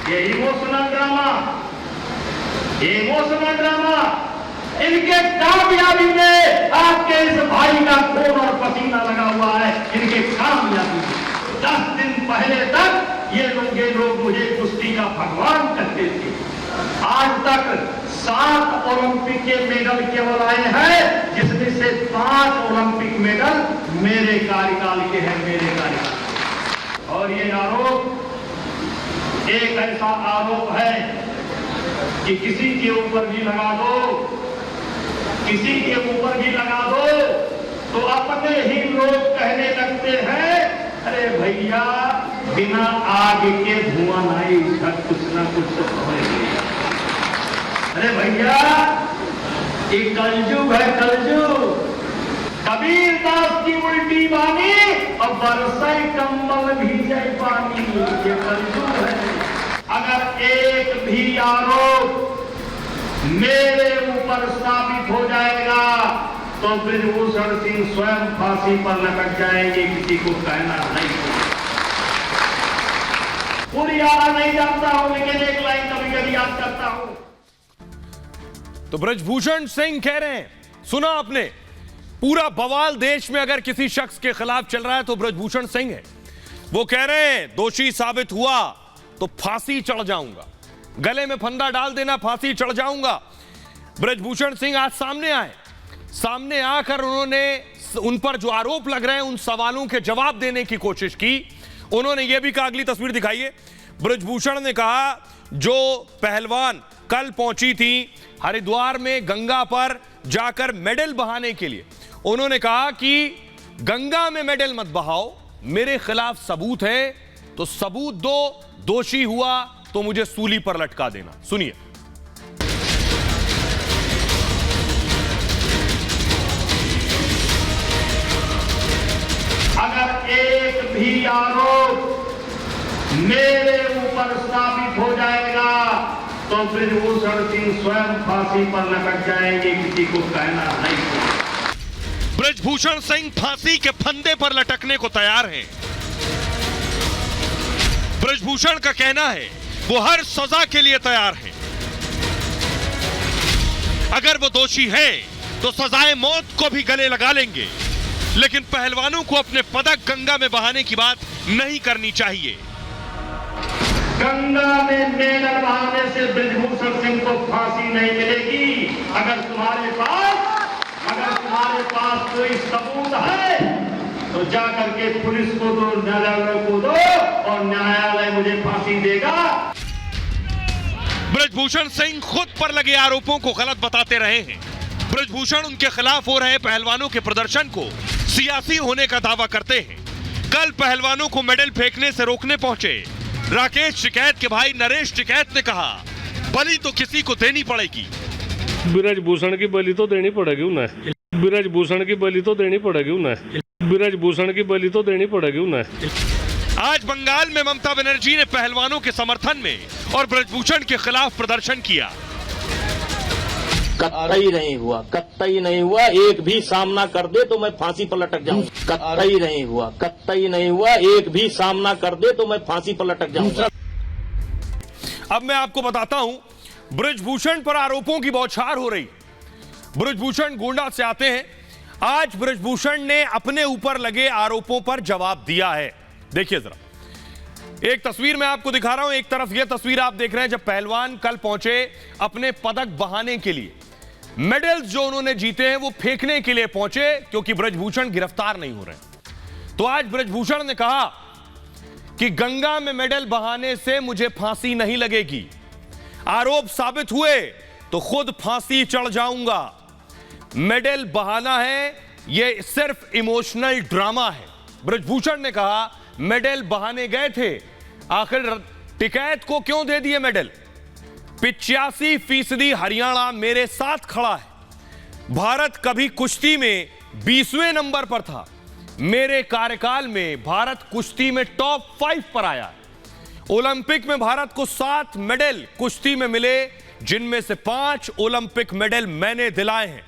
ये emotional drama इनके कामयाबी में आपके इस भाई का खून और पसीना लगा हुआ है। इनके कामयाबी में 10 दिन पहले तक ये लोग मुझे कुश्ती का भगवान कहते थे। आज तक 7 ओलंपिक के मेडल केवल आए हैं, जिसमें से 5 ओलंपिक मेडल मेरे कार्यकाल के हैं, मेरे कार्यकाल। और ये आरोप एक ऐसा आरोप है कि किसी के ऊपर भी लगा दो, किसी के ऊपर भी लगा दो तो अपने ही लोग कहने लगते हैं, अरे भैया बिना आग के धुआं नहीं उठा, कुछ ना कुछ तो होगा। अरे भैया ये कलयुग है, कलयुग। कबीर दास की उल्टी बानी और बरसाई कंबल भीजे पानी, ये कलयुग है। अगर एक भी आरोप मेरे ऊपर साबित हो जाएगा तो बृजभूषण सिंह स्वयं फांसी पर लटक जाएंगे, किसी को कहना नहीं। पूरी आला नहीं जानता हूं, लेकिन एक लाइन कभी कभी याद करता हूं। तो बृजभूषण सिंह कह रहे हैं, सुना आपने, पूरा बवाल देश में अगर किसी शख्स के खिलाफ चल रहा है तो बृजभूषण सिंह है। वो कह रहे हैं दोषी साबित हुआ तो फांसी चढ़ जाऊंगा, गले में फंदा डाल देना, फांसी चढ़ जाऊंगा। बृजभूषण सिंह आज सामने आए, सामने आकर उन्होंने उन पर जो आरोप लग रहे हैं उन सवालों के जवाब देने की कोशिश की। उन्होंने यह भी कहा, अगली तस्वीर दिखाइए, बृजभूषण ने कहा जो पहलवान कल पहुंची थी हरिद्वार में गंगा पर जाकर मेडल बहाने के लिए, उन्होंने कहा कि गंगा में मेडल मत बहाओ, मेरे खिलाफ सबूत है तो सबूत दो, दोषी हुआ तो मुझे सूली पर लटका देना। सुनिए। अगर एक भी आरोप मेरे ऊपर साबित हो जाएगा तो बृजभूषण सिंह स्वयं फांसी पर लटक जाएंगे, किसी को कहना नहीं। बृजभूषण सिंह फांसी के फंदे पर लटकने को तैयार हैं। बृजभूषण का कहना है वो हर सजा के लिए तैयार है। अगर वो दोषी है तो सजाए मौत को भी गले लगा लेंगे, लेकिन पहलवानों को अपने पदक गंगा में बहाने की बात नहीं करनी चाहिए। गंगा में मेडल बहाने से बृजभूषण सिंह को फांसी नहीं मिलेगी। अगर तुम्हारे पास कोई सबूत है तो जाकर के पुलिस को दो, न्यायालय को दो और न्यायालय मुझे फांसी देगा। बृजभूषण सिंह खुद पर लगे आरोपों को गलत बताते रहे हैं। बृजभूषण उनके खिलाफ हो रहे पहलवानों के प्रदर्शन को सियासी होने का दावा करते हैं। कल पहलवानों को मेडल फेंकने से रोकने पहुंचे राकेश टिकैत के भाई नरेश टिकैत ने कहा, बलि तो किसी को देनी पड़ेगी। बृजभूषण की बलि तो देनी पड़ेगी उन्हें, बृजभूषण की बलि तो देनी पड़ेगी उन्हें, बृजभूषण की बलि तो देनी पड़ेगी उन्हें। आज बंगाल में ममता बनर्जी ने पहलवानों के समर्थन में और बृजभूषण के खिलाफ प्रदर्शन किया। कतई नहीं हुआ, कतई नहीं हुआ, एक भी सामना कर दे तो मैं फांसी पर लटक जाऊं। कतई नहीं हुआ, कतई नहीं हुआ, एक भी सामना कर दे तो मैं फांसी पर लटक जाऊंगा। अब मैं आपको बताता हूं, बृजभूषण पर आरोपों की बौछार हो रही। बृजभूषण गोंडा से आते हैं। आज बृजभूषण ने अपने ऊपर लगे आरोपों पर जवाब दिया है। देखिए जरा, एक तस्वीर मैं आपको दिखा रहा हूं। एक तरफ यह तस्वीर आप देख रहे हैं जब पहलवान कल पहुंचे अपने पदक बहाने के लिए, मेडल्स जो उन्होंने जीते हैं वो फेंकने के लिए पहुंचे क्योंकि बृजभूषण गिरफ्तार नहीं हो रहे। तो आज बृजभूषण ने कहा कि गंगा में मेडल बहाने से मुझे फांसी नहीं लगेगी, आरोप साबित हुए तो खुद फांसी चढ़ जाऊंगा। मेडल बहाना है, यह सिर्फ इमोशनल ड्रामा है। बृजभूषण ने कहा मेडल बहाने गए थे, आखिर टिकैत को क्यों दे दिए मेडल? 85% हरियाणा मेरे साथ खड़ा है। भारत कभी कुश्ती में 20वें नंबर पर था, मेरे कार्यकाल में भारत कुश्ती में टॉप 5 पर आया। ओलंपिक में भारत को 7 मेडल कुश्ती में मिले, जिनमें से 5 ओलंपिक मेडल मैंने दिलाए हैं।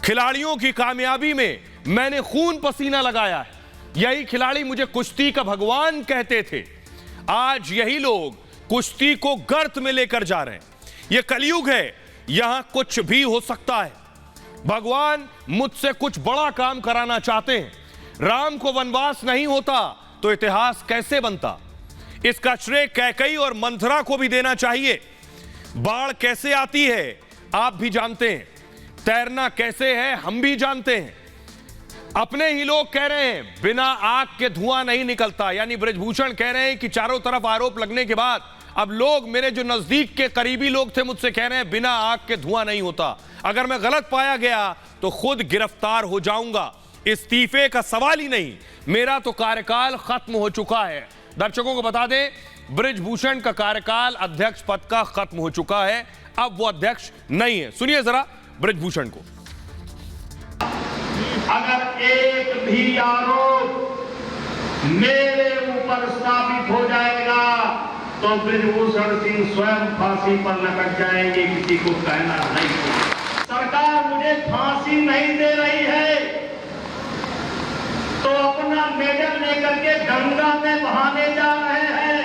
खिलाड़ियों की कामयाबी में मैंने खून पसीना लगाया है। यही खिलाड़ी मुझे कुश्ती का भगवान कहते थे। आज यही लोग कुश्ती को गर्त में लेकर जा रहे हैं। यह कलयुग है, यहां कुछ भी हो सकता है। भगवान मुझसे कुछ बड़ा काम कराना चाहते हैं। राम को वनवास नहीं होता तो इतिहास कैसे बनता? इसका श्रेय कैकई और मंथरा को भी देना चाहिए। बाढ़ कैसे आती है आप भी जानते हैं, तैरना कैसे है हम भी जानते हैं। अपने ही लोग कह रहे हैं बिना आग के धुआं नहीं निकलता, यानी बृजभूषण कह रहे हैं कि चारों तरफ आरोप लगने के बाद अब लोग, मेरे जो नजदीक के करीबी लोग थे, मुझसे कह रहे हैं बिना आग के धुआं नहीं होता। अगर मैं गलत पाया गया तो खुद गिरफ्तार हो जाऊंगा। इस्तीफे का सवाल ही नहीं, मेरा तो कार्यकाल खत्म हो चुका है। दर्शकों को बता दें, बृजभूषण का कार्यकाल अध्यक्ष पद का खत्म हो चुका है, अब वो अध्यक्ष नहीं है। सुनिए जरा बृजभूषण को। अगर एक भी आरोप मेरे ऊपर साबित हो जाएगा तो बृजभूषण सिंह स्वयं फांसी पर लटक जाएंगे, किसी को कहना नहीं। सरकार मुझे फांसी नहीं दे रही है तो अपना मेडल लेकर के गंगा में बहाने जा रहे हैं।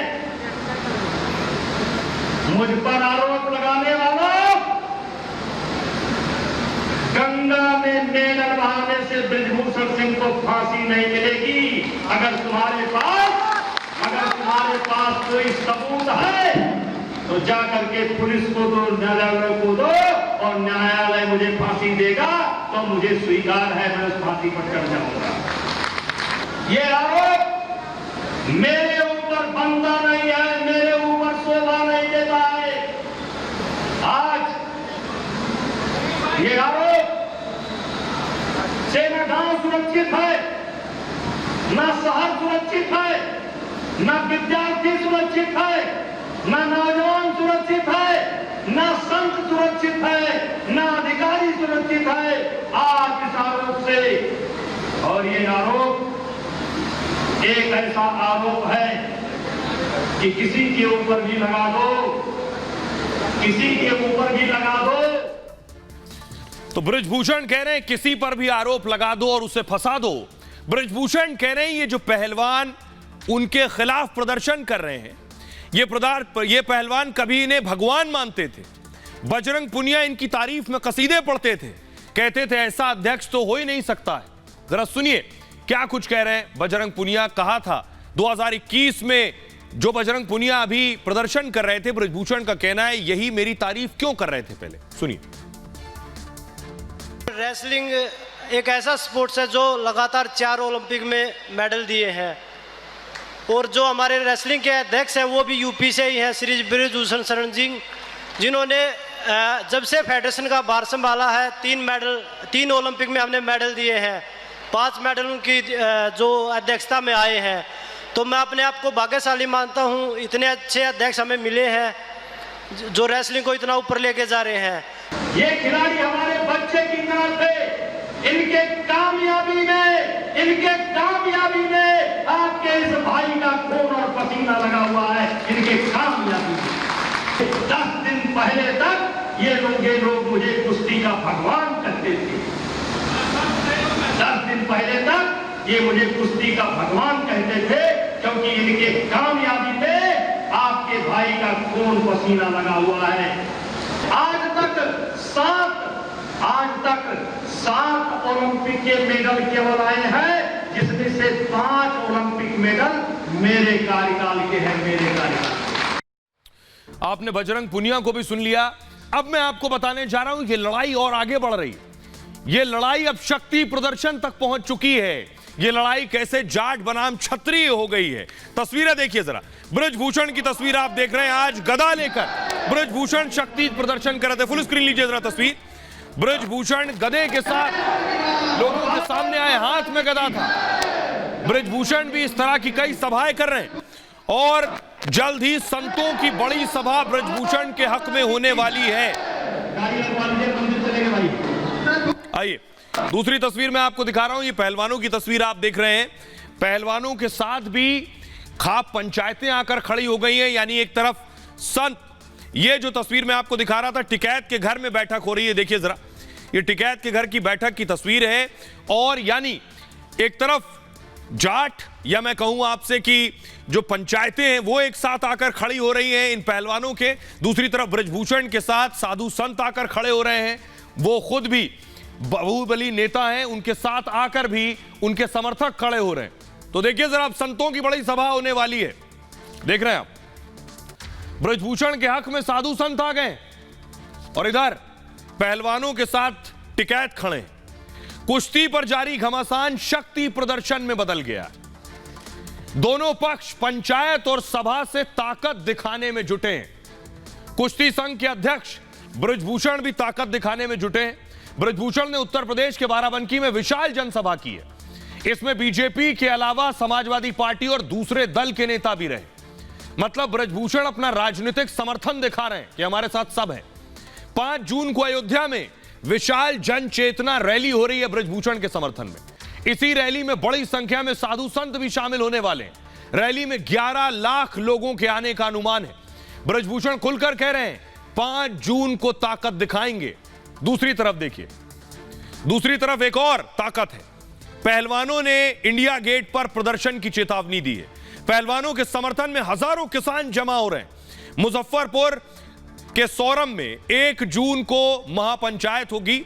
मुझ पर आरोप लगाने वालों, गंगा में मेडल बहाने से बृजभूषण सिंह को फांसी नहीं मिलेगी। अगर तुम्हारे पास कोई सबूत है तो जाकर के पुलिस को दो, न्यायालय को दो, और न्यायालय मुझे फांसी देगा तो मुझे स्वीकार है, मैं उस फांसी पर चढ़ जाऊंगा। ये आरोप मेरे ऊपर बनता नहीं है, मेरे ऊपर शोभा नहीं देता है। आज ये आरोप से न गांव सुरक्षित है, न शहर सुरक्षित है, न विद्यार्थी सुरक्षित है, न नौजवान सुरक्षित है, न संत सुरक्षित है, न अधिकारी सुरक्षित है आज इस आरोप से। और ये आरोप एक ऐसा आरोप है कि किसी के ऊपर भी लगा दो, किसी के ऊपर भी लगा दो। तो बृजभूषण कह रहे हैं किसी पर भी आरोप लगा दो और उसे फंसा दो। बृजभूषण कह रहे हैं ये जो पहलवान उनके खिलाफ प्रदर्शन कर रहे हैं, ये पहलवान कभी इन्हें भगवान मानते थे। बजरंग पुनिया इनकी तारीफ में कसीदे पढ़ते थे, कहते थे ऐसा अध्यक्ष तो हो ही नहीं सकता है। जरा सुनिए क्या कुछ कह रहे हैं बजरंग पुनिया। कहा था 2021 में जो बजरंग पुनिया अभी प्रदर्शन कर रहे थे, बृजभूषण का कहना है यही मेरी तारीफ क्यों कर रहे थे। पहले सुनिए। रेसलिंग एक ऐसा स्पोर्ट्स है जो लगातार 4 ओलंपिक में मेडल दिए हैं, और जो हमारे रेसलिंग के अध्यक्ष हैं वो भी यूपी से ही हैं, श्री बृजभूषण शरण सिंह, जिन्होंने जब से फेडरेशन का भार संभाला है 3 ओलंपिक में हमने मेडल दिए हैं, 5 मेडल उनकी जो अध्यक्षता में आए हैं। तो मैं अपने आप को भाग्यशाली मानता हूँ, इतने अच्छे अध्यक्ष हमें मिले हैं जो रेसलिंग को इतना ऊपर लेके जा रहे हैं। ये खिलाड़ी हमारे बच्चे की तरह थे, इनके कामयाबी में आपके इस भाई का खून और पसीना लगा हुआ है। इनके कामयाबी में 10 दिन पहले तक ये लोग मुझे कुश्ती का भगवान कहते थे। 10 दिन पहले तक ये मुझे कुश्ती का भगवान कहते थे, क्योंकि इनके कामयाबी पे आपके भाई का खून पसीना लगा हुआ है। आज तक 7 ओलंपिक के मेडल केवल आए हैं, जिसमें से 5 ओलंपिक मेडल मेरे कार्यकाल के हैं, मेरे कार्यकाल। आपने बजरंग पुनिया को भी सुन लिया। अब मैं आपको बताने जा रहा हूं कि लड़ाई और आगे बढ़ रही है। यह लड़ाई अब शक्ति प्रदर्शन तक पहुंच चुकी है। यह लड़ाई कैसे जाट बनाम क्षत्रिय हो गई है। तस्वीरें देखिए जरा, बृजभूषण की तस्वीर आप देख रहे हैं। आज गदा लेकर बृजभूषण शक्ति प्रदर्शन कर रहे थे। फुल स्क्रीन लीजिए जरा तस्वीर। बृजभूषण गदे के साथ लोगों के सामने आए, हाथ में गदा था। बृजभूषण भी इस तरह की कई सभाएं कर रहे हैं और जल्द ही संतों की बड़ी सभा बृजभूषण के हक में होने वाली है। आइए दूसरी तस्वीर मैं आपको दिखा रहा हूं। ये पहलवानों की तस्वीर आप देख रहे हैं। पहलवानों के साथ भी खाप पंचायतें आकर खड़ी हो गई हैं, यानी एक तरफ संत। ये जो तस्वीर मैं आपको दिखा रहा था, टिकैत के घर में बैठक हो रही है। देखिए जरा, ये टिकैत के घर की बैठक की तस्वीर है। और यानी एक तरफ जाट या मैं कहूं आपसे कि जो पंचायतें हैं वो एक साथ आकर खड़ी हो रही हैं इन पहलवानों के, दूसरी तरफ ब्रजभूषण के साथ साधु संत आकर खड़े हो रहे हैं, वो खुद भी बाहुबली नेता हैं, उनके साथ आकर भी उनके समर्थक खड़े हो रहे हैं। तो देखिए जरा, अब संतों की बड़ी सभा होने वाली है, देख रहे हैं आप, ब्रजभूषण के हक में साधु संत आ गए और इधर पहलवानों के साथ टिकैत खड़े। कुश्ती पर जारी घमासान शक्ति प्रदर्शन में बदल गया। दोनों पक्ष पंचायत और सभा से ताकत दिखाने में जुटे हैं। कुश्ती संघ के अध्यक्ष ब्रजभूषण भी ताकत दिखाने में जुटे हैं। ब्रजभूषण ने उत्तर प्रदेश के बाराबंकी में विशाल जनसभा की है। इसमें बीजेपी के अलावा समाजवादी पार्टी और दूसरे दल के नेता भी रहे। मतलब ब्रजभूषण अपना राजनीतिक समर्थन दिखा रहे हैं कि हमारे साथ सब है। 5 जून को अयोध्या में विशाल जन चेतना रैली हो रही है ब्रजभूषण के समर्थन में। इसी रैली में बड़ी संख्या में साधु संत भी शामिल होने वाले हैं। रैली में 11 लाख लोगों के आने का अनुमान है। ब्रजभूषण खुलकर कह रहे हैं 5 जून को ताकत दिखाएंगे। दूसरी तरफ देखिए, दूसरी तरफ एक और ताकत है। पहलवानों ने इंडिया गेट पर प्रदर्शन की चेतावनी दी है। पहलवानों के समर्थन में हजारों किसान जमा हो रहे हैं। मुजफ्फरपुर के सौरम में 1 जून को महापंचायत होगी,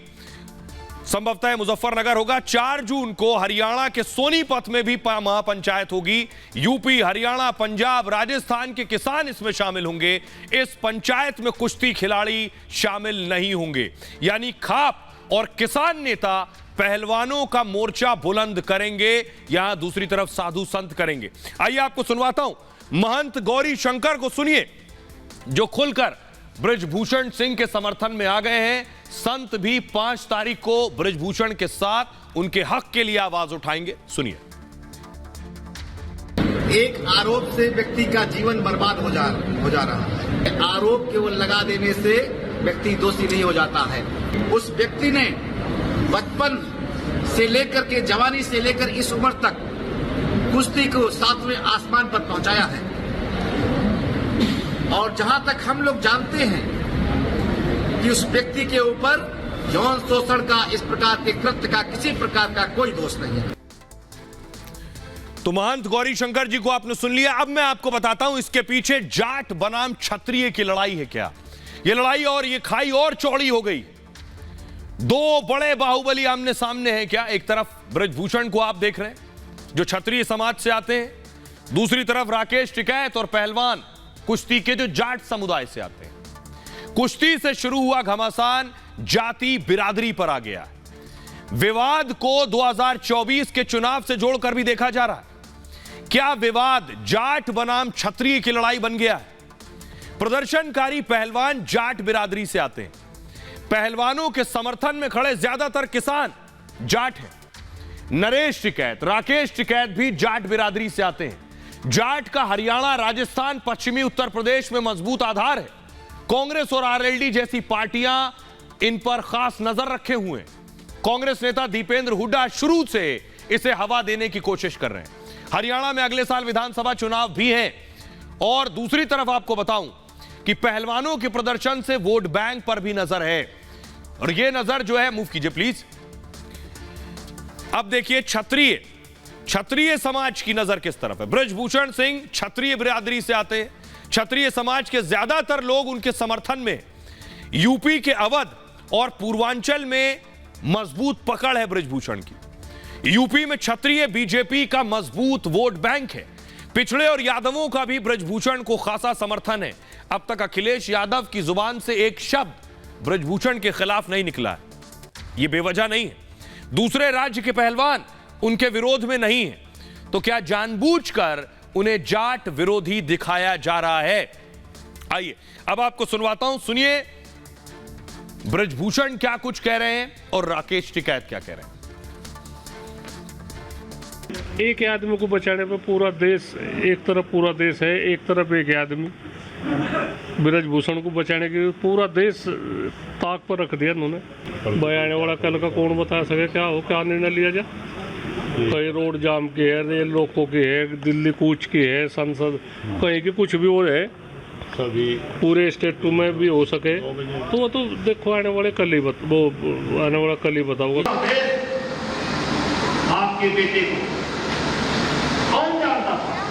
संभवतः मुजफ्फरनगर होगा। 4 जून को हरियाणा के सोनीपत में भी महापंचायत होगी। यूपी, हरियाणा, पंजाब, राजस्थान के किसान इसमें शामिल होंगे। इस पंचायत में कुश्ती खिलाड़ी शामिल नहीं होंगे। यानी खाप और किसान नेता पहलवानों का मोर्चा बुलंद करेंगे, यहां दूसरी तरफ साधु संत करेंगे। आइए आपको सुनवाता हूं महंत गौरी शंकर को, सुनिए, जो खुलकर ब्रजभूषण सिंह के समर्थन में आ गए हैं। संत भी 5 तारीख को ब्रजभूषण के साथ उनके हक के लिए आवाज उठाएंगे, सुनिए। एक आरोप से व्यक्ति का जीवन बर्बाद हो जा रहा है। आरोप केवल लगा देने से व्यक्ति दोषी नहीं हो जाता है। उस व्यक्ति ने बचपन से लेकर के जवानी से लेकर इस उम्र तक कुश्ती को 7वें आसमान पर पहुंचाया है। और जहां तक हम लोग जानते हैं कि उस व्यक्ति के ऊपर यौन शोषण का, इस प्रकार के कृत्य का, किसी प्रकार का कोई दोष नहीं है। तो महंत गौरी शंकर जी को आपने सुन लिया। अब मैं आपको बताता हूं इसके पीछे जाट बनाम क्षत्रिय की लड़ाई है क्या। यह लड़ाई और ये खाई और चौड़ी हो गई। 2 बड़े बाहुबली आमने सामने हैं क्या। एक तरफ ब्रजभूषण को आप देख रहे हैं जो क्षत्रिय समाज से आते हैं, दूसरी तरफ राकेश टिकैत और पहलवान कुश्ती के जो जाट समुदाय से आते हैं। कुश्ती से शुरू हुआ घमासान जाति बिरादरी पर आ गया। विवाद को 2024 के चुनाव से जोड़कर भी देखा जा रहा है। क्या विवाद जाट बनाम क्षत्रिय की लड़ाई बन गया है। प्रदर्शनकारी पहलवान जाट बिरादरी से आते हैं। पहलवानों के समर्थन में खड़े ज्यादातर किसान जाट हैं। नरेश टिकैत, राकेश टिकैत भी जाट बिरादरी से आते हैं। जाट का हरियाणा, राजस्थान, पश्चिमी उत्तर प्रदेश में मजबूत आधार है। कांग्रेस और आरएलडी जैसी पार्टियां इन पर खास नजर रखे हुए हैं। कांग्रेस नेता दीपेंद्र हुड्डा शुरू से इसे हवा देने की कोशिश कर रहे हैं। हरियाणा में अगले साल विधानसभा चुनाव भी हैं। और दूसरी तरफ आपको बताऊं कि पहलवानों के प्रदर्शन से वोट बैंक पर भी नजर है। और यह नजर जो है, मूव कीजिए प्लीज। अब देखिए क्षत्रिय समाज की नजर किस तरफ है। ब्रजभूषण सिंह क्षत्रिय बिरादरी से आते हैं। क्षत्रिय समाज के ज्यादातर लोग उनके समर्थन में। यूपी के अवध और पूर्वांचल में मजबूत पकड़ है ब्रजभूषण की। यूपी में क्षत्रिय बीजेपी का मजबूत वोट बैंक है। पिछड़े और यादवों का भी ब्रजभूषण को खासा समर्थन है। अब तक अखिलेश यादव की जुबान से एक शब्द ब्रजभूषण के खिलाफ नहीं निकला है। यह बेवजह नहीं है। दूसरे राज्य के पहलवान उनके विरोध में नहीं है। तो क्या जानबूझकर उन्हें जाट विरोधी दिखाया जा रहा है। आइए अब आपको सुनवाता हूं, सुनिए ब्रजभूषण क्या कुछ कह रहे हैं और राकेश टिकैत क्या कह रहे हैं। एक आदमी को बचाने पे पूरा देश, एक तरफ पूरा देश है, एक तरफ एक आदमी। ब्रजभूषण को बचाने के लिए पूरा देश ताक पर रख दिया उन्होंने। बयाने वाला कल का कौन बता सके क्या हो, क्या निर्णय लिया जाए। कहीं रोड जाम की है, रेल रोको की है, दिल्ली कूच की है, संसद कहीं की कुछ भी हो रहे, कभी पूरे स्टेट में भी हो सके तो वो तो देखो आने वाला कल ही बताऊंगा। आपके बेटे को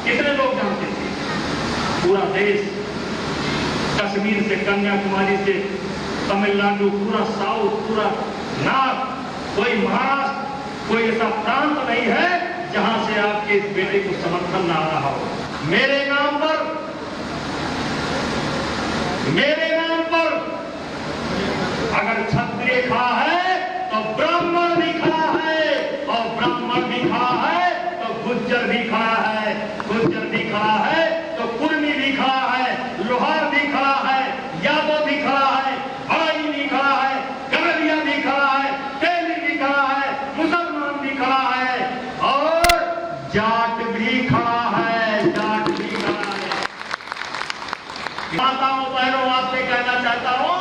कितने लोग जानते थे? पूरा देश, कश्मीर से कन्याकुमारी से तमिलनाडु, पूरा साउथ, पूरा नॉर्थ, कोई महाराष्ट्र, कोई ऐसा प्रांत नहीं है जहां से आपके इस बेटे को समर्थन ना आ रहा हो। मेरे नाम पर अगर क्षत्रिय खड़ा है तो ब्राह्मण भी खड़ा है, और ब्राह्मण भी खड़ा है तो गुज्जर भी खड़ा है, गुज्जर भी खड़ा है तो कुर्मी भी खड़ा है, लोहार भी खड़ा है, यादव भी खड़ा है, भाई भी खड़ा है, गरलिया भी खड़ा है, तेली भी खड़ा है, मुसलमान भी खड़ा है, और जाट भी खड़ा है, जाट भी खड़ा है। माताओं बहनों, आपसे कहना चाहता हूं,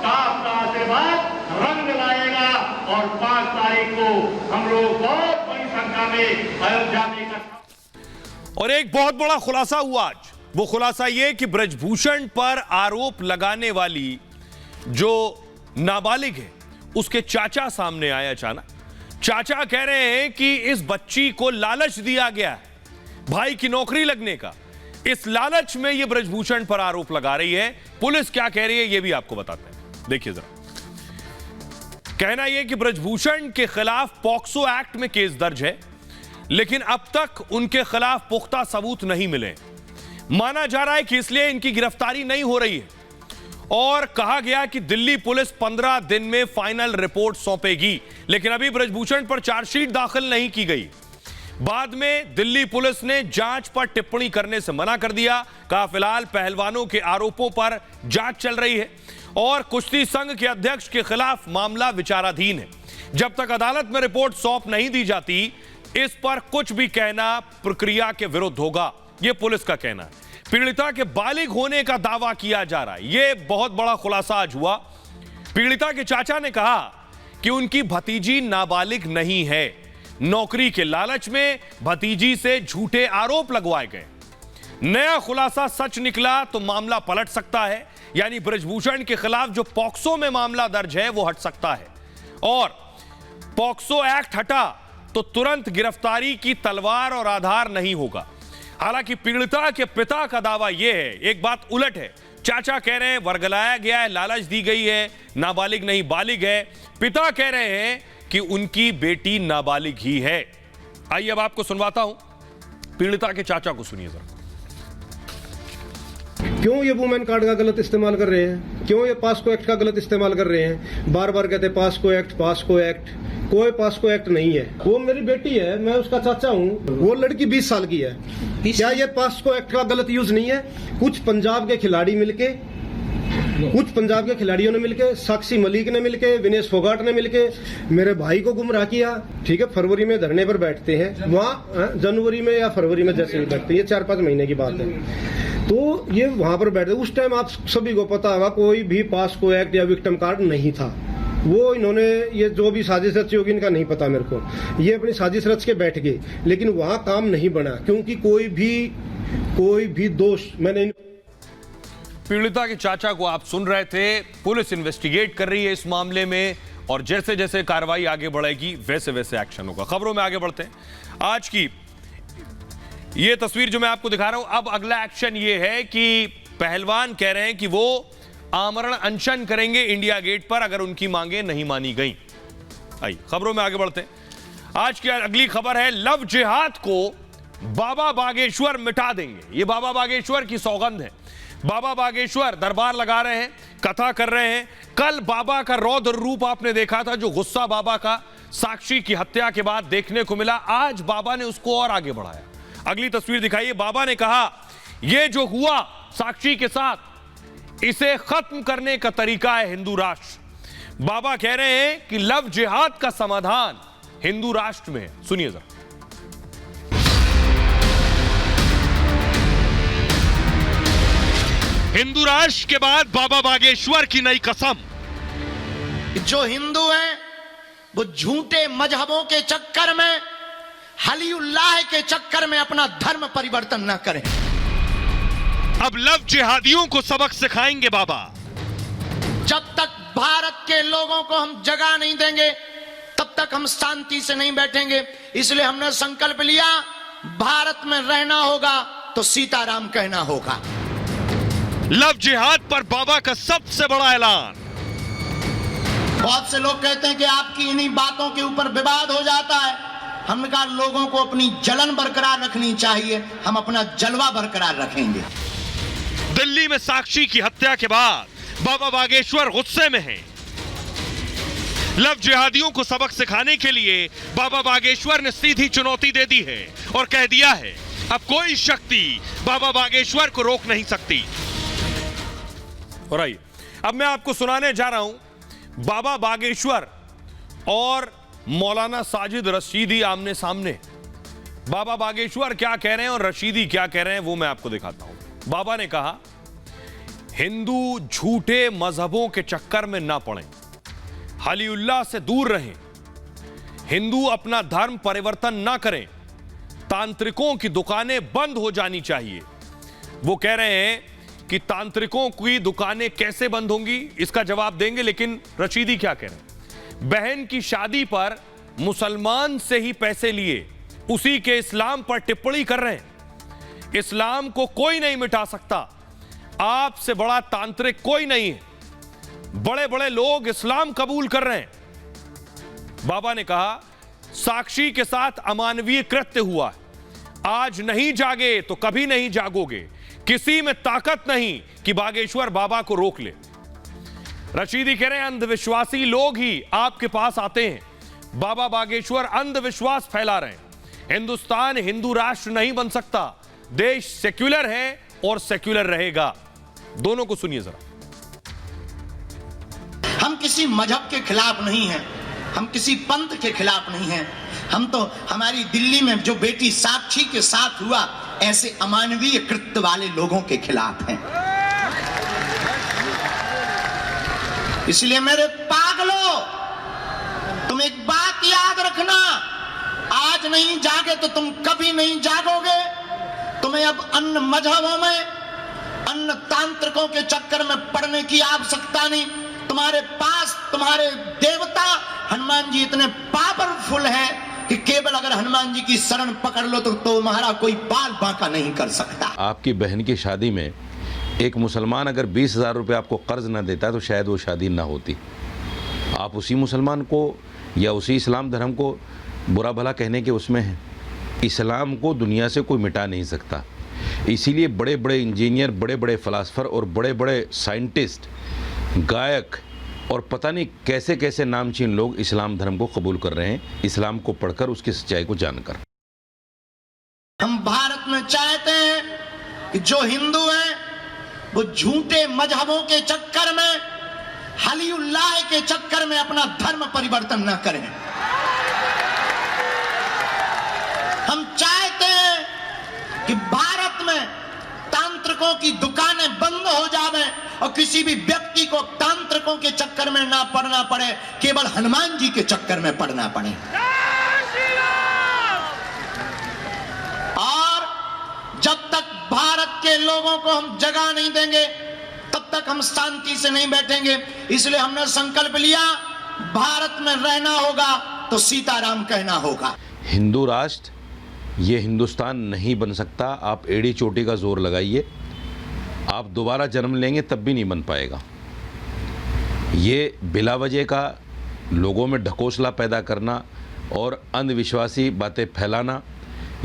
आपका आशीर्वाद रंग लाएगा, और 5 तारीख को हम लोग बहुत बड़ी संख्या में अयोध्या में इकट्ठा। और एक बहुत बड़ा खुलासा हुआ आज। वो खुलासा ये कि ब्रजभूषण पर आरोप लगाने वाली जो नाबालिग है, उसके चाचा सामने आए अचानक। चाचा कह रहे हैं कि इस बच्ची को लालच दिया गया है भाई की नौकरी लगने का। इस लालच में ये ब्रजभूषण पर आरोप लगा रही है। पुलिस क्या कह रही है ये भी आपको बताते हैं, देखिए जरा। कहना यह कि ब्रजभूषण के खिलाफ पॉक्सो एक्ट में केस दर्ज है, लेकिन अब तक उनके खिलाफ पुख्ता सबूत नहीं मिले। माना जा रहा है कि इसलिए इनकी गिरफ्तारी नहीं हो रही है, और कहा गया कि दिल्ली पुलिस 15 दिन में फाइनल रिपोर्ट सौंपेगी। लेकिन अभी ब्रजभूषण पर चार्जशीट दाखिल नहीं की गई। बाद में दिल्ली पुलिस ने जांच पर टिप्पणी करने से मना कर दिया। कहा फिलहाल पहलवानों के आरोपों पर जांच चल रही है और कुश्ती संघ के अध्यक्ष के खिलाफ मामला विचाराधीन है। जब तक अदालत में रिपोर्ट सौंप नहीं दी जाती, इस पर कुछ भी कहना प्रक्रिया के विरुद्ध होगा, यह पुलिस का कहना है। पीड़िता के बालिग होने का दावा किया जा रहा है। यह बहुत बड़ा खुलासा आज हुआ। पीड़िता के चाचा ने कहा कि उनकी भतीजी नाबालिग नहीं है। नौकरी के लालच में भतीजी से झूठे आरोप लगवाए गए। नया खुलासा सच निकला तो मामला पलट सकता है, यानी ब्रजभूषण के खिलाफ जो पॉक्सो में मामला दर्ज है वो हट सकता है, और पॉक्सो एक्ट हटा तो तुरंत गिरफ्तारी की तलवार और आधार नहीं होगा। हालांकि पीड़िता के पिता का दावा यह है, एक बात उलट है। चाचा कह रहे हैं वर्गलाया गया है, लालच दी गई है, नाबालिग नहीं बालिग है। पिता कह रहे हैं कि उनकी बेटी नाबालिग ही है। आइए अब आपको सुनवाता हूं, पीड़िता के चाचा को सुनिए जरा। क्यों ये वुमेन कार्ड का गलत इस्तेमाल कर रहे हैं? क्यों ये पास्को एक्ट का गलत इस्तेमाल कर रहे हैं? बार बार कहते पास्को एक्ट, पास्को एक्ट। कोई पास्को एक्ट नहीं है। वो मेरी बेटी है, मैं उसका चाचा हूँ। वो लड़की 20 साल की है। क्या ये पास्को एक्ट का गलत यूज नहीं है? कुछ पंजाब के खिलाड़ियों ने मिलके, साक्षी मलिक ने मिलके, विनेश फोगाट ने मिलके मेरे भाई को गुमराह किया। ठीक है, फरवरी में धरने पर बैठते हैं, वहाँ जनवरी में या फरवरी में जैसे ही बैठते हैं, ये 4-5 महीने की बात है। तो ये वहां पर बैठे, उस टाइम आप सभी को पता होगा कोई भी पास्को एक्ट या विक्टिम कार्ड नहीं था। वो इन्होंने ये जो भी साजिश रची होगी इनका नहीं पता मेरे को, ये अपनी साजिश रच के बैठ गए, लेकिन वहां काम नहीं बना क्योंकि कोई भी दोष मैंने। पीड़िता के चाचा को आप सुन रहे थे। पुलिस इन्वेस्टिगेट कर रही है इस मामले में, और जैसे जैसे कार्रवाई आगे बढ़ेगी वैसे वैसे एक्शन होगा। खबरों में आगे बढ़ते हैं। आज की ये तस्वीर जो मैं आपको दिखा रहा हूं, अब अगला एक्शन ये है कि पहलवान कह रहे हैं कि वो आमरण अनशन करेंगे इंडिया गेट पर अगर उनकी मांगे नहीं मानी गई। आइए खबरों में आगे बढ़ते हैं। आज की अगली खबर है, लव जिहाद को बाबा बागेश्वर मिटा देंगे। ये बाबा बागेश्वर की सौगंध है। बाबा बागेश्वर दरबार लगा रहे हैं, कथा कर रहे हैं। कल बाबा का रौद्र रूप आपने देखा था, जो गुस्सा बाबा का साक्षी की हत्या के बाद देखने को मिला। आज बाबा ने उसको और आगे बढ़ाया। अगली तस्वीर दिखाइए। बाबा ने कहा यह जो हुआ साक्षी के साथ, इसे खत्म करने का तरीका है हिंदू राष्ट्र। बाबा कह रहे हैं कि लव जिहाद का समाधान हिंदू राष्ट्र में है। सुनिए जरा। हिंदू राष्ट्र के बाद बाबा बागेश्वर की नई कसम। जो हिंदू हैं वो झूठे मजहबों के चक्कर में, हलीउल्लाह के चक्कर में अपना धर्म परिवर्तन न करें। अब लव जिहादियों को सबक सिखाएंगे बाबा। जब तक भारत के लोगों को हम जगह नहीं देंगे तब तक हम शांति से नहीं बैठेंगे। इसलिए हमने संकल्प लिया, भारत में रहना होगा, तो सीताराम कहना होगा। लव जिहाद पर बाबा का सबसे बड़ा ऐलान। बहुत से लोग कहते हैं कि आपकी इन्हीं बातों के ऊपर विवाद हो जाता है। हमने कहा लोगों को अपनी जलन बरकरार रखनी चाहिए, हम अपना जलवा बरकरार रखेंगे। दिल्ली में साक्षी की हत्या के बाद बाबा बागेश्वर गुस्से में हैं। लव जिहादियों को सबक सिखाने के लिए बाबा बागेश्वर ने सीधी चुनौती दे दी है और कह दिया है अब कोई शक्ति बाबा बागेश्वर को रोक नहीं सकती। और आइए अब मैं आपको सुनाने जा रहा हूं बाबा बागेश्वर और मौलाना साजिद रशीदी आमने सामने। बाबा बागेश्वर क्या कह रहे हैं और रशीदी क्या कह रहे हैं वो मैं आपको दिखाता हूं। बाबा ने कहा हिंदू झूठे मजहबों के चक्कर में ना पड़ें, हलीउल्लाह से दूर रहें, हिंदू अपना धर्म परिवर्तन ना करें, तांत्रिकों की दुकानें बंद हो जानी चाहिए। वो कह रहे हैं कि तांत्रिकों की दुकानें कैसे बंद होंगी इसका जवाब देंगे, लेकिन रशीदी क्या कह रहे हैं? बहन की शादी पर मुसलमान से ही पैसे लिए उसी के इस्लाम पर टिप्पणी कर रहे हैं। इस्लाम को कोई नहीं मिटा सकता, आपसे बड़ा तांत्रिक कोई नहीं है, बड़े बड़े लोग इस्लाम कबूल कर रहे हैं। बाबा ने कहा साक्षी के साथ अमानवीय कृत्य हुआ है, आज नहीं जागे तो कभी नहीं जागोगे, किसी में ताकत नहीं कि बागेश्वर बाबा को रोक ले। रशीदी कह रहे हैं अंधविश्वासी लोग ही आपके पास आते हैं, बाबा बागेश्वर अंधविश्वास फैला रहे हैं। हिंदुस्तान हिंदू राष्ट्र नहीं बन सकता, देश सेक्युलर है और सेक्युलर रहेगा। दोनों को सुनिए जरा। हम किसी मजहब के खिलाफ नहीं हैं, हम किसी पंथ के खिलाफ नहीं हैं, हम तो हमारी दिल्ली में जो बेटी साक्षी के साथ हुआ ऐसे अमानवीय कृत्य वाले लोगों के खिलाफ हैं। इसलिए मेरे पागलों, तुम एक बात याद रखना, आज नहीं जागे तो तुम कभी नहीं जागोगे। तुम्हें अब अन्य मजहबों में, अन्य तांत्रिकों के चक्कर में पड़ने की आवश्यकता नहीं। तुम्हारे पास तुम्हारे देवता हनुमान जी इतने पावरफुल हैं कि केवल अगर हनुमान जी की शरण पकड़ लो तो तुम्हारा कोई बाल बांका नहीं कर सकता। आपकी बहन की शादी में एक मुसलमान अगर 20,000 रुपये आपको कर्ज न देता तो शायद वो शादी ना होती। आप उसी मुसलमान को या उसी इस्लाम धर्म को बुरा भला कहने के उसमें हैं। इस्लाम को दुनिया से कोई मिटा नहीं सकता, इसीलिए बड़े बड़े इंजीनियर, बड़े बड़े फ़िलासफ़र और बड़े बड़े साइंटिस्ट, गायक और पता नहीं कैसे कैसे नामचीन लोग इस्लाम धर्म को कबूल कर रहे हैं, इस्लाम को पढ़कर उसकी सच्चाई को जानकर। हम भारत में चाहते हैं कि जो हिंदू हैं वो झूठे मजहबों के चक्कर में, हलीउल्लाह के चक्कर में अपना धर्म परिवर्तन न करें। हम चाहते हैं कि भारत में तांत्रिकों की दुकानें बंद हो जावें और किसी भी व्यक्ति को तांत्रिकों के चक्कर में ना पड़ना पड़े, केवल हनुमान जी के चक्कर में पड़ना पड़े। और जब तक भारत के लोगों को हम जगह नहीं देंगे तब तक हम शांति से नहीं बैठेंगे। इसलिए हमने संकल्प लिया, भारत में रहना होगा तो सीताराम कहना होगा। हिंदू राष्ट्र ये हिंदुस्तान नहीं बन सकता। आप एड़ी चोटी का जोर लगाइए, आप दोबारा जन्म लेंगे तब भी नहीं बन पाएगा। ये बिला वजह का लोगों में ढकोसला पैदा करना और अंधविश्वासी बातें फैलाना,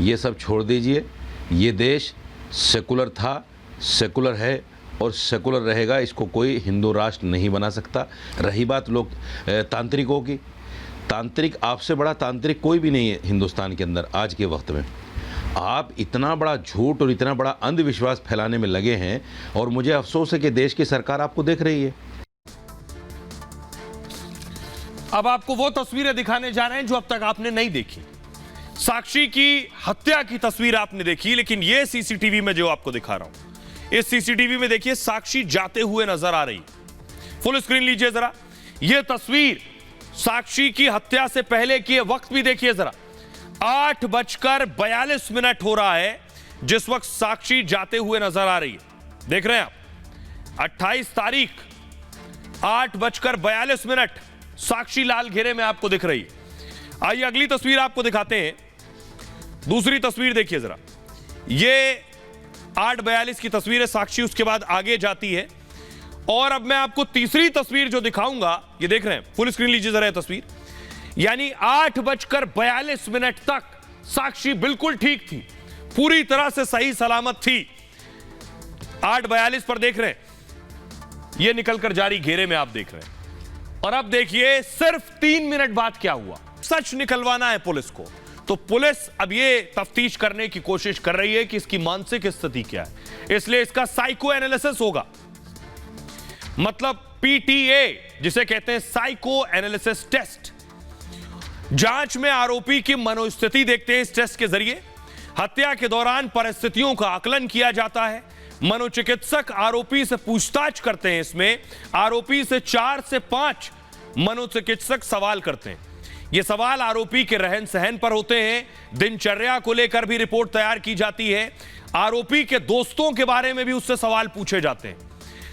ये सब छोड़ दीजिए। ये देश सेकुलर था, सेकुलर है और सेकुलर रहेगा। इसको कोई हिंदू राष्ट्र नहीं बना सकता। रही बात लोग तांत्रिकों की, तांत्रिक आपसे बड़ा तांत्रिक कोई भी नहीं है हिंदुस्तान के अंदर आज के वक्त में। आप इतना बड़ा झूठ और इतना बड़ा अंधविश्वास फैलाने में लगे हैं और मुझे अफसोस है कि देश की सरकार आपको देख रही है। अब आपको वो तस्वीरें दिखाने जा रहे हैं जो अब तक आपने नहीं देखी। साक्षी की हत्या की तस्वीर आपने देखी, लेकिन ये सीसीटीवी में जो आपको दिखा रहा हूं, इस सीसीटीवी में देखिए साक्षी जाते हुए नजर आ रही। फुल स्क्रीन लीजिए जरा। यह तस्वीर साक्षी की हत्या से पहले की वक्त भी देखिए जरा। 8:42 हो रहा है जिस वक्त साक्षी जाते हुए नजर आ रही है। देख रहे हैं आप, 28 तारीख 8:42 साक्षी लाल घेरे में आपको दिख रही है। आइए अगली तस्वीर आपको दिखाते हैं। दूसरी तस्वीर देखिए जरा। ये 8:42 की तस्वीर है साक्षी, उसके बाद आगे जाती है। और अब मैं आपको तीसरी तस्वीर जो दिखाऊंगा, ये देख रहे हैं, फुल स्क्रीन लीजिए जरा तस्वीर। यानी 8:42 तक साक्षी बिल्कुल ठीक थी, पूरी तरह से सही सलामत थी। 8:42 पर देख रहे हैं, ये निकलकर जारी घेरे में आप देख रहे हैं। और अब देखिए सिर्फ 3 मिनट बाद क्या हुआ। सच निकलवाना है पुलिस को, तो पुलिस अब ये तफ्तीश करने की कोशिश कर रही है कि इसकी मानसिक स्थिति क्या है, इसलिए इसका साइको एनालिसिस होगा। मतलब पीटीए जिसे कहते हैं साइको एनालिसिस टेस्ट। जांच में आरोपी की मनोस्थिति देखते हैं इस टेस्ट के जरिए। हत्या के दौरान परिस्थितियों का आकलन किया जाता है। मनोचिकित्सक आरोपी से पूछताछ करते हैं। इसमें आरोपी से 4 से 5 मनोचिकित्सक सवाल करते हैं। ये सवाल आरोपी के रहन सहन पर होते हैं। दिनचर्या को लेकर भी रिपोर्ट तैयार की जाती है। आरोपी के दोस्तों के बारे में भी उससे सवाल पूछे जाते हैं।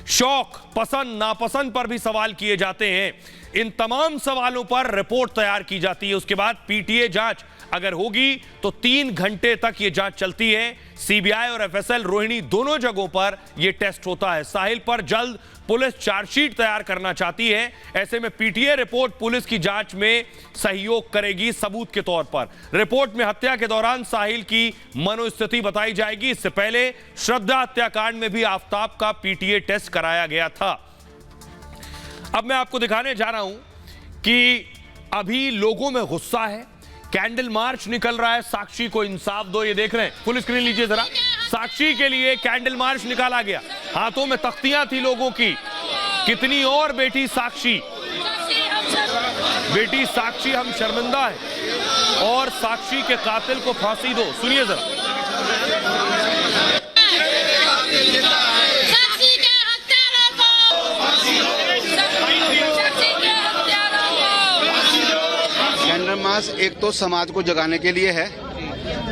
शौक, पसंद नापसंद पर भी सवाल किए जाते हैं। इन तमाम सवालों पर रिपोर्ट तैयार की जाती है। उसके बाद पीटीए जांच अगर होगी तो 3 घंटे तक यह जांच चलती है। सीबीआई और एफएसएल रोहिणी दोनों जगहों पर यह टेस्ट होता है। साहिल पर जल्द पुलिस चार्जशीट तैयार करना चाहती है। ऐसे में पीटीए रिपोर्ट पुलिस की जांच में सहयोग करेगी सबूत के तौर पर। रिपोर्ट में हत्या के दौरान साहिल की मनोस्थिति बताई जाएगी। इससे पहले श्रद्धा हत्याकांड में भी आफ्ताब का पीटीए टेस्ट कराया गया था। अब मैं आपको दिखाने जा रहा हूं कि अभी लोगों में गुस्सा है। कैंडल मार्च निकल रहा है, साक्षी को इंसाफ दो, ये देख रहे हैं, फुल स्क्रीन लीजिए जरा। साक्षी के लिए कैंडल मार्च निकाला गया, हाथों में तख्तियां थी लोगों की। कितनी और बेटी साक्षी हम शर्मिंदा है और साक्षी के कातिल को फांसी दो। सुनिए जरा। कैंडल मार्च एक तो समाज को जगाने के लिए है,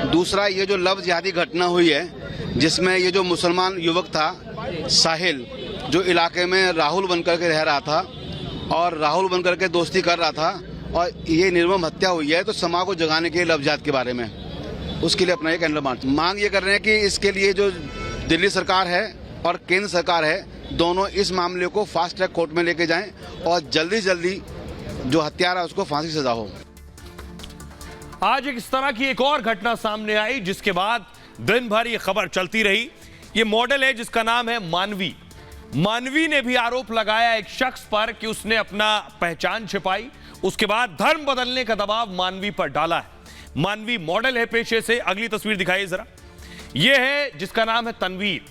दूसरा ये जो लव जिहादी घटना हुई है जिसमें ये जो मुसलमान युवक था साहिल, जो इलाके में राहुल बनकर के रह रहा था और राहुल बनकर के दोस्ती कर रहा था और ये निर्मम हत्या हुई है, तो समाज को जगाने के लिए लव जिहाद के बारे में उसके लिए अपना ये कैंडल मार्च मांग ये कर रहे हैं कि इसके लिए जो दिल्ली सरकार है और केंद्र सरकार है, दोनों इस मामले को फास्ट ट्रैक कोर्ट में लेके जाएं और जल्दी जल्दी जो हत्यारा है उसको फांसी की सजा हो। आज इस तरह की एक और घटना सामने आई जिसके बाद दिन भर ये खबर चलती रही। ये मॉडल है जिसका नाम है मानवी। मानवी ने भी आरोप लगाया एक शख्स पर कि उसने अपना पहचान छिपाई। उसके बाद धर्म बदलने का दबाव मानवी पर डाला है। मानवी मॉडल है पेशे से। अगली तस्वीर दिखाइए जरा। यह है जिसका नाम है तनवीर।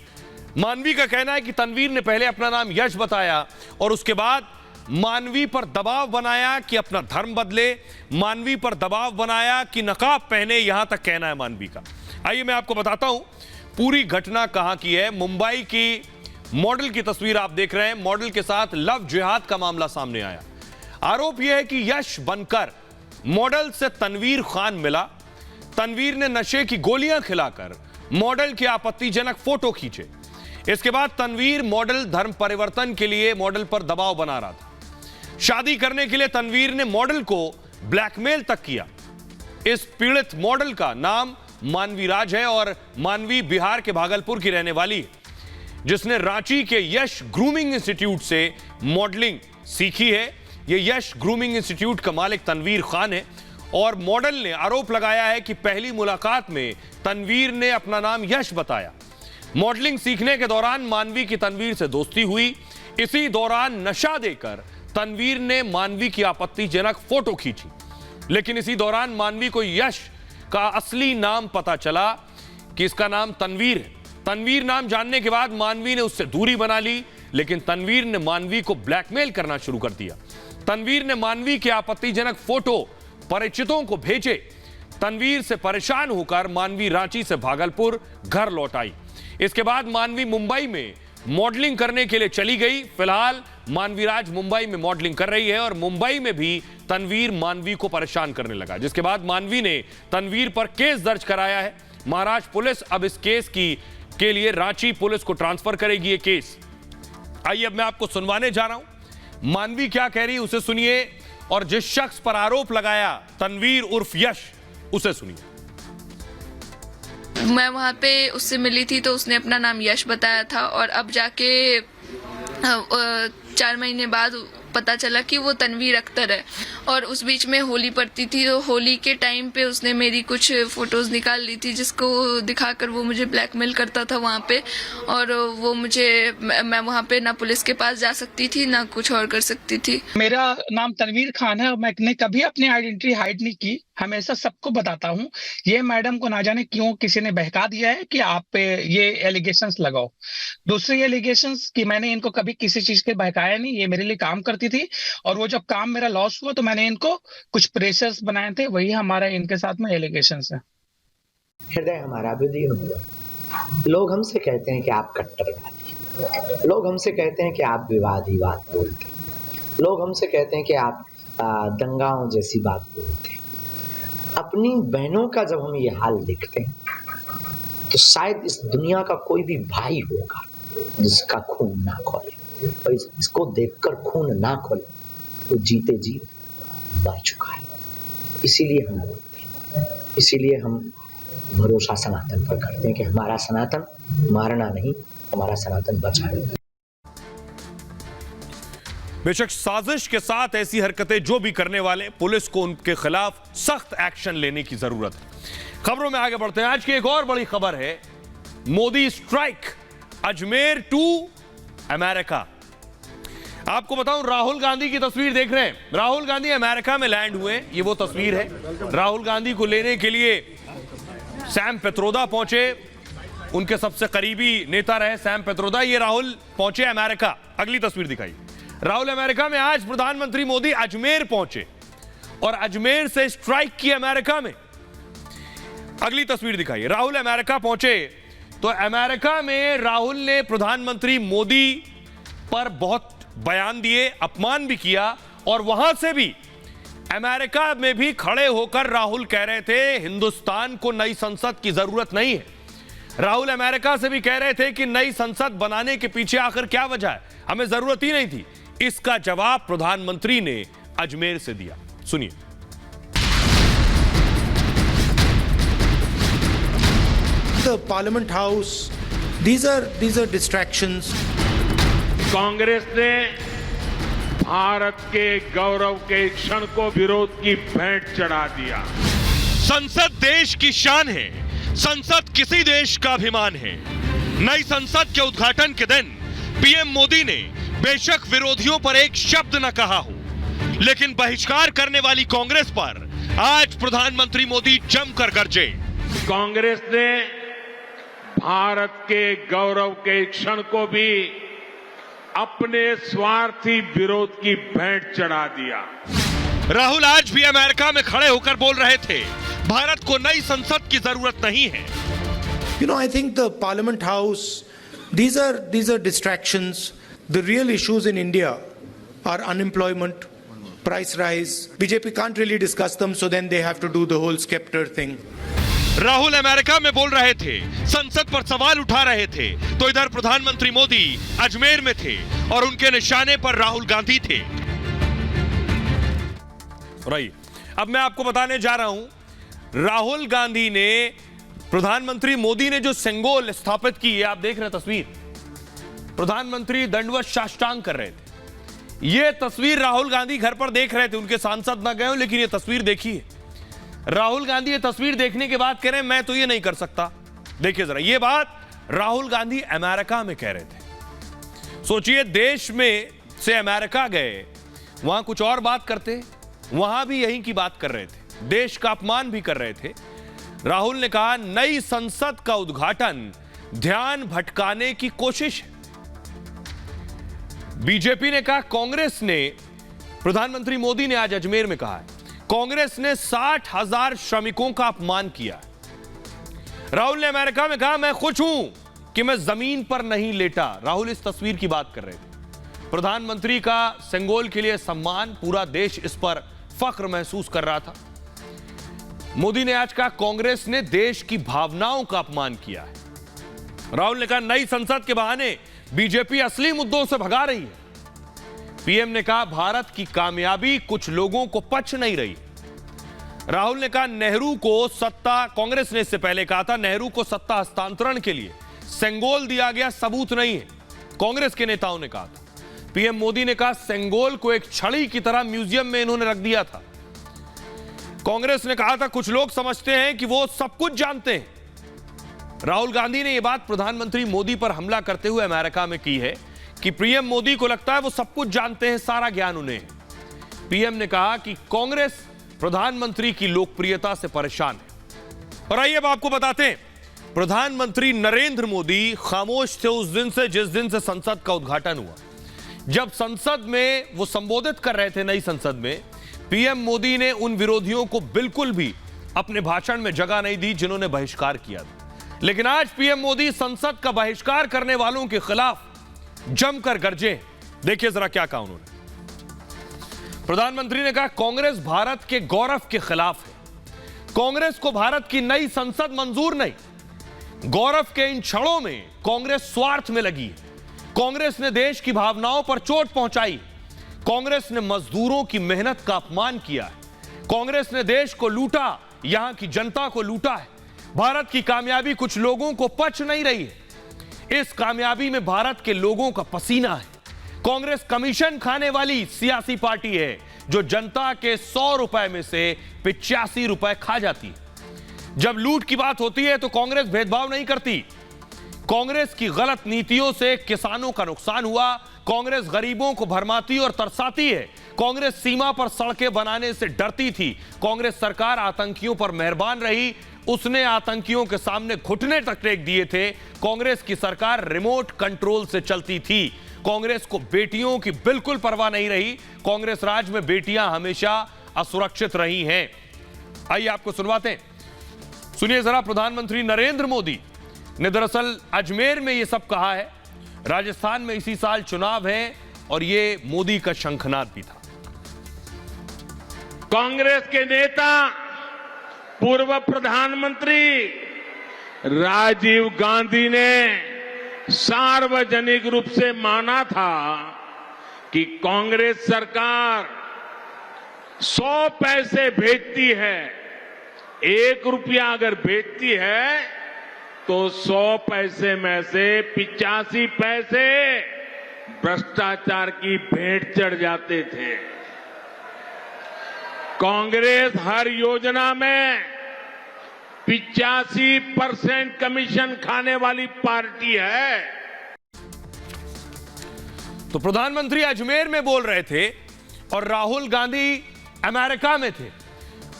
मानवी का कहना है कि तनवीर ने पहले अपना नाम यश बताया और उसके बाद मानवी पर दबाव बनाया कि अपना धर्म बदले, मानवी पर दबाव बनाया कि नकाब पहने, यहां तक कहना है मानवी का। आइए मैं आपको बताता हूं पूरी घटना कहां की है। मुंबई की मॉडल की तस्वीर आप देख रहे हैं। मॉडल के साथ लव जिहाद का मामला सामने आया। आरोप यह है कि यश बनकर मॉडल से तनवीर खान मिला। तनवीर ने नशे की गोलियां खिलाकर मॉडल के आपत्तिजनक फोटो खींचे। इसके बाद तनवीर मॉडल धर्म परिवर्तन के लिए मॉडल पर दबाव बना रहा था। शादी करने के लिए तनवीर ने मॉडल को ब्लैकमेल तक किया। इस पीड़ित मॉडल का नाम मानवी राज है और मानवी बिहार के भागलपुर की रहने वाली है, जिसने रांची के यश ग्रूमिंग इंस्टीट्यूट से मॉडलिंग सीखी है। यह यश ग्रूमिंग इंस्टीट्यूट का मालिक तनवीर खान है और मॉडल ने आरोप लगाया है कि पहली मुलाकात में तनवीर ने अपना नाम यश बताया। मॉडलिंग सीखने के दौरान मानवी की तनवीर से दोस्ती हुई। इसी दौरान नशा देकर तनवीर ने मानवी की आपत्तिजनक फोटो खींची, लेकिन इसी दौरान मानवी को यश का असली नाम पता चला कि इसका नाम तनवीर है। तनवीर नाम जानने के बाद मानवी ने उससे दूरी बना ली, लेकिन तनवीर ने मानवी को ब्लैकमेल करना शुरू कर दिया। तनवीर ने मानवी के आपत्तिजनक फोटो परिचितों को भेजे। तनवीर से परेशान होकर मानवी रांची से भागलपुर घर लौट आई। इसके बाद मानवी मुंबई में मॉडलिंग करने के लिए चली गई। फिलहाल मानवी राज मुंबई में मॉडलिंग कर रही है और मुंबई में भी तनवीर मानवी को परेशान करने लगा, जिसके बाद मानवी ने तनवीर पर केस दर्ज कराया है। महाराष्ट्र पुलिस अब इस केस के लिए रांची पुलिस को ट्रांसफर करेगी ये केस। आइए अब मैं आपको सुनवाने जा रहा हूं मानवी क्या कह रही है, उसे सुनिए, और जिस शख्स पर आरोप लगाया तनवीर उर्फ यश, उसे सुनिए। मैं वहाँ पे उससे मिली थी तो उसने अपना नाम यश बताया था, और अब जाके 4 महीने बाद पता चला कि वो तनवीर अख्तर है। और उस बीच में होली पड़ती थी, तो होली के टाइम पे उसने मेरी कुछ फ़ोटोज़ निकाल ली थी, जिसको दिखाकर वो मुझे ब्लैकमेल करता था वहाँ पे। और वो मैं वहाँ पे ना पुलिस के पास जा सकती थी ना कुछ और कर सकती थी। मेरा नाम तनवीर खान है और मैंने कभी अपनी आइडेंटिटी हाइड नहीं की, हमेशा सबको बताता हूँ। ये मैडम को ना जाने क्यों किसी ने बहका दिया है कि आप पे ये एलिगेशंस लगाओ। दूसरी एलिगेशंस कि मैंने इनको कभी किसी चीज के बहकाया नहीं, ये मेरे लिए काम करती थी, और वो जब काम मेरा लॉस हुआ तो मैंने इनको कुछ प्रेशर्स बनाए थे, वही हमारा इनके साथ में एलिगेशंस है। हृदय हमारा विदीर्ण हुआ। लोग हमसे कहते हैं कि आप कट्टरवादी, लोग हमसे कहते हैं कि आप विवादीवाद बोलते हैं, लोग हमसे कहते हैं कि आप दंगाओं जैसी बात बोलते हैं। अपनी बहनों का जब हम ये हाल देखते हैं तो शायद इस दुनिया का कोई भी भाई होगा जिसका खून ना खोले, और इसको देखकर खून ना खोले वो जीते जी मर चुका है। इसीलिए हम बोलते हैं, इसीलिए हम भरोसा सनातन पर करते हैं कि हमारा सनातन मारना नहीं, हमारा सनातन बचाना। बेशक साजिश के साथ ऐसी हरकतें जो भी करने वाले, पुलिस को उनके खिलाफ सख्त एक्शन लेने की जरूरत है। खबरों में आगे बढ़ते हैं। आज की एक और बड़ी खबर है, Modi strike, Ajmer to America. आपको बताऊं, राहुल गांधी की तस्वीर देख रहे हैं। राहुल गांधी अमेरिका में लैंड हुए, ये वो तस्वीर है। राहुल गांधी को लेने के लिए सैम पित्रोदा पहुंचे, उनके सबसे करीबी नेता रहे सैम पित्रोदा। ये राहुल पहुंचे अमेरिका। अगली तस्वीर दिखाई। राहुल अमेरिका में, आज प्रधानमंत्री मोदी अजमेर पहुंचे और अजमेर से स्ट्राइक की अमेरिका में। अगली तस्वीर दिखाई। राहुल अमेरिका पहुंचे तो अमेरिका में राहुल ने प्रधानमंत्री मोदी पर बहुत बयान दिए, अपमान भी किया, और वहां से भी अमेरिका में भी खड़े होकर राहुल कह रहे थे हिंदुस्तान को नई संसद की जरूरत नहीं है। राहुल अमेरिका से भी कह रहे थे कि नई संसद बनाने के पीछे आखिर क्या वजह है, हमें जरूरत ही नहीं थी। इसका जवाब प्रधानमंत्री ने अजमेर से दिया, सुनिए। The Parliament House, these are distractions. Congress ने भारत के गौरव के क्षण को विरोध की भेंट चढ़ा दिया। संसद देश की शान है, संसद किसी देश का अभिमान है। नई संसद के उद्घाटन के दिन पीएम मोदी ने बेशक विरोधियों पर एक शब्द न कहा हो, लेकिन बहिष्कार करने वाली कांग्रेस पर आज प्रधानमंत्री मोदी जमकर गरजे। कांग्रेस ने भारत के गौरव के क्षण को भी अपने स्वार्थी विरोध की भेंट चढ़ा दिया। राहुल आज भी अमेरिका में खड़े होकर बोल रहे थे भारत को नई संसद की जरूरत नहीं है। You know, I think the Parliament House, these are distractions. The real issues in India are unemployment, price rise. BJP can't really discuss them, so then they have to do the whole scepter thing. Rahul America में बोल रहे थे, संसद पर सवाल उठा रहे थे, तो इधर प्रधानमंत्री मोदी अजमेर में थे और उनके निशाने पर राहुल गांधी थे। रही, अब मैं आपको बताने जा रहा हूं, राहुल गांधी ने, प्रधानमंत्री मोदी ने जो सेंगोल स्थापित की है, आप देख रहे हैं तस्वीर, प्रधानमंत्री दंडवत साष्टांग कर रहे थे। यह तस्वीर राहुल गांधी घर पर देख रहे थे, उनके सांसद ना गए हो, लेकिन यह तस्वीर देखिए। राहुल गांधी ये तस्वीर देखने के बाद कह रहे हैं मैं तो ये नहीं कर सकता। देखिए जरा, ये बात राहुल गांधी अमेरिका में कह रहे थे। सोचिए, देश में से अमेरिका गए, वहां कुछ और बात करते, वहां भी यही की बात कर रहे थे, देश का अपमान भी कर रहे थे। राहुल ने कहा नई संसद का उद्घाटन ध्यान भटकाने की कोशिश है। बीजेपी ने कहा, कांग्रेस ने, प्रधानमंत्री मोदी ने आज अजमेर में कहा है कांग्रेस ने 60,000 श्रमिकों का अपमान किया। राहुल ने अमेरिका में कहा मैं खुश हूं कि मैं जमीन पर नहीं लेटा। राहुल इस तस्वीर की बात कर रहे थे। प्रधानमंत्री का सेंगोल के लिए सम्मान, पूरा देश इस पर फख्र महसूस कर रहा था। मोदी ने आज कहा कांग्रेस ने देश की भावनाओं का अपमान किया है। राहुल ने कहा नई संसद के बहाने बीजेपी असली मुद्दों से भगा रही है। पीएम ने कहा भारत की कामयाबी कुछ लोगों को पच नहीं रही। राहुल ने कहा नेहरू को सत्ता, कांग्रेस ने इससे पहले कहा था नेहरू को सत्ता हस्तांतरण के लिए सेंगोल दिया गया सबूत नहीं है, कांग्रेस के नेताओं ने कहा था। पीएम मोदी ने कहा सेंगोल को एक छड़ी की तरह म्यूजियम में इन्होंने रख दिया था। कांग्रेस ने कहा था कुछ लोग समझते हैं कि वो सब कुछ जानते हैं। राहुल गांधी ने यह बात प्रधानमंत्री मोदी पर हमला करते हुए अमेरिका में की है कि पीएम मोदी को लगता है वो सब कुछ जानते हैं, सारा ज्ञान उन्हें है। पीएम ने कहा कि कांग्रेस प्रधानमंत्री की लोकप्रियता से परेशान है। और आइए अब आपको बताते हैं, प्रधानमंत्री नरेंद्र मोदी खामोश थे उस दिन से जिस दिन से संसद का उद्घाटन हुआ। जब संसद में वो संबोधित कर रहे थे, नई संसद में, पीएम मोदी ने उन विरोधियों को बिल्कुल भी अपने भाषण में जगह नहीं दी जिन्होंने बहिष्कार किया था। लेकिन आज पीएम मोदी संसद का बहिष्कार करने वालों के खिलाफ जमकर गरजे। देखिए जरा क्या कहा उन्होंने। प्रधानमंत्री ने कहा कांग्रेस भारत के गौरव के खिलाफ है, कांग्रेस को भारत की नई संसद मंजूर नहीं। गौरव के इन क्षणों में कांग्रेस स्वार्थ में लगी है, कांग्रेस ने देश की भावनाओं पर चोट पहुंचाई, कांग्रेस ने मजदूरों की मेहनत का अपमान किया है, कांग्रेस ने देश को लूटा, यहां की जनता को लूटा है। भारत की कामयाबी कुछ लोगों को पच नहीं रही है, इस कामयाबी में भारत के लोगों का पसीना है। कांग्रेस कमीशन खाने वाली सियासी पार्टी है जो जनता के 100 रुपए में से 85 रुपए खा जाती है। जब लूट की बात होती है तो कांग्रेस भेदभाव नहीं करती। कांग्रेस की गलत नीतियों से किसानों का नुकसान हुआ, कांग्रेस गरीबों को भरमाती और तरसाती है। कांग्रेस सीमा पर सड़कें बनाने से डरती थी, कांग्रेस सरकार आतंकियों पर मेहरबान रही, उसने आतंकियों के सामने घुटने तक टेक दिए थे। कांग्रेस की सरकार रिमोट कंट्रोल से चलती थी, कांग्रेस को बेटियों की बिल्कुल परवाह नहीं रही। कांग्रेस राज में बेटियां हमेशा असुरक्षित रही हैं। आइए आपको सुनवाते हैं, सुनिए जरा। प्रधानमंत्री नरेंद्र मोदी ने दरअसल अजमेर में यह सब कहा है। राजस्थान में इसी साल चुनाव है और यह मोदी का शंखनाद भी था। कांग्रेस के नेता पूर्व प्रधानमंत्री राजीव गांधी ने सार्वजनिक रूप से माना था कि कांग्रेस सरकार 100 पैसे भेजती है, 1 रुपया अगर भेजती है तो 100 पैसे में से 85 पैसे भ्रष्टाचार की भेंट चढ़ जाते थे। कांग्रेस हर योजना में 85% कमीशन खाने वाली पार्टी है। तो प्रधानमंत्री अजमेर में बोल रहे थे और राहुल गांधी अमेरिका में थे,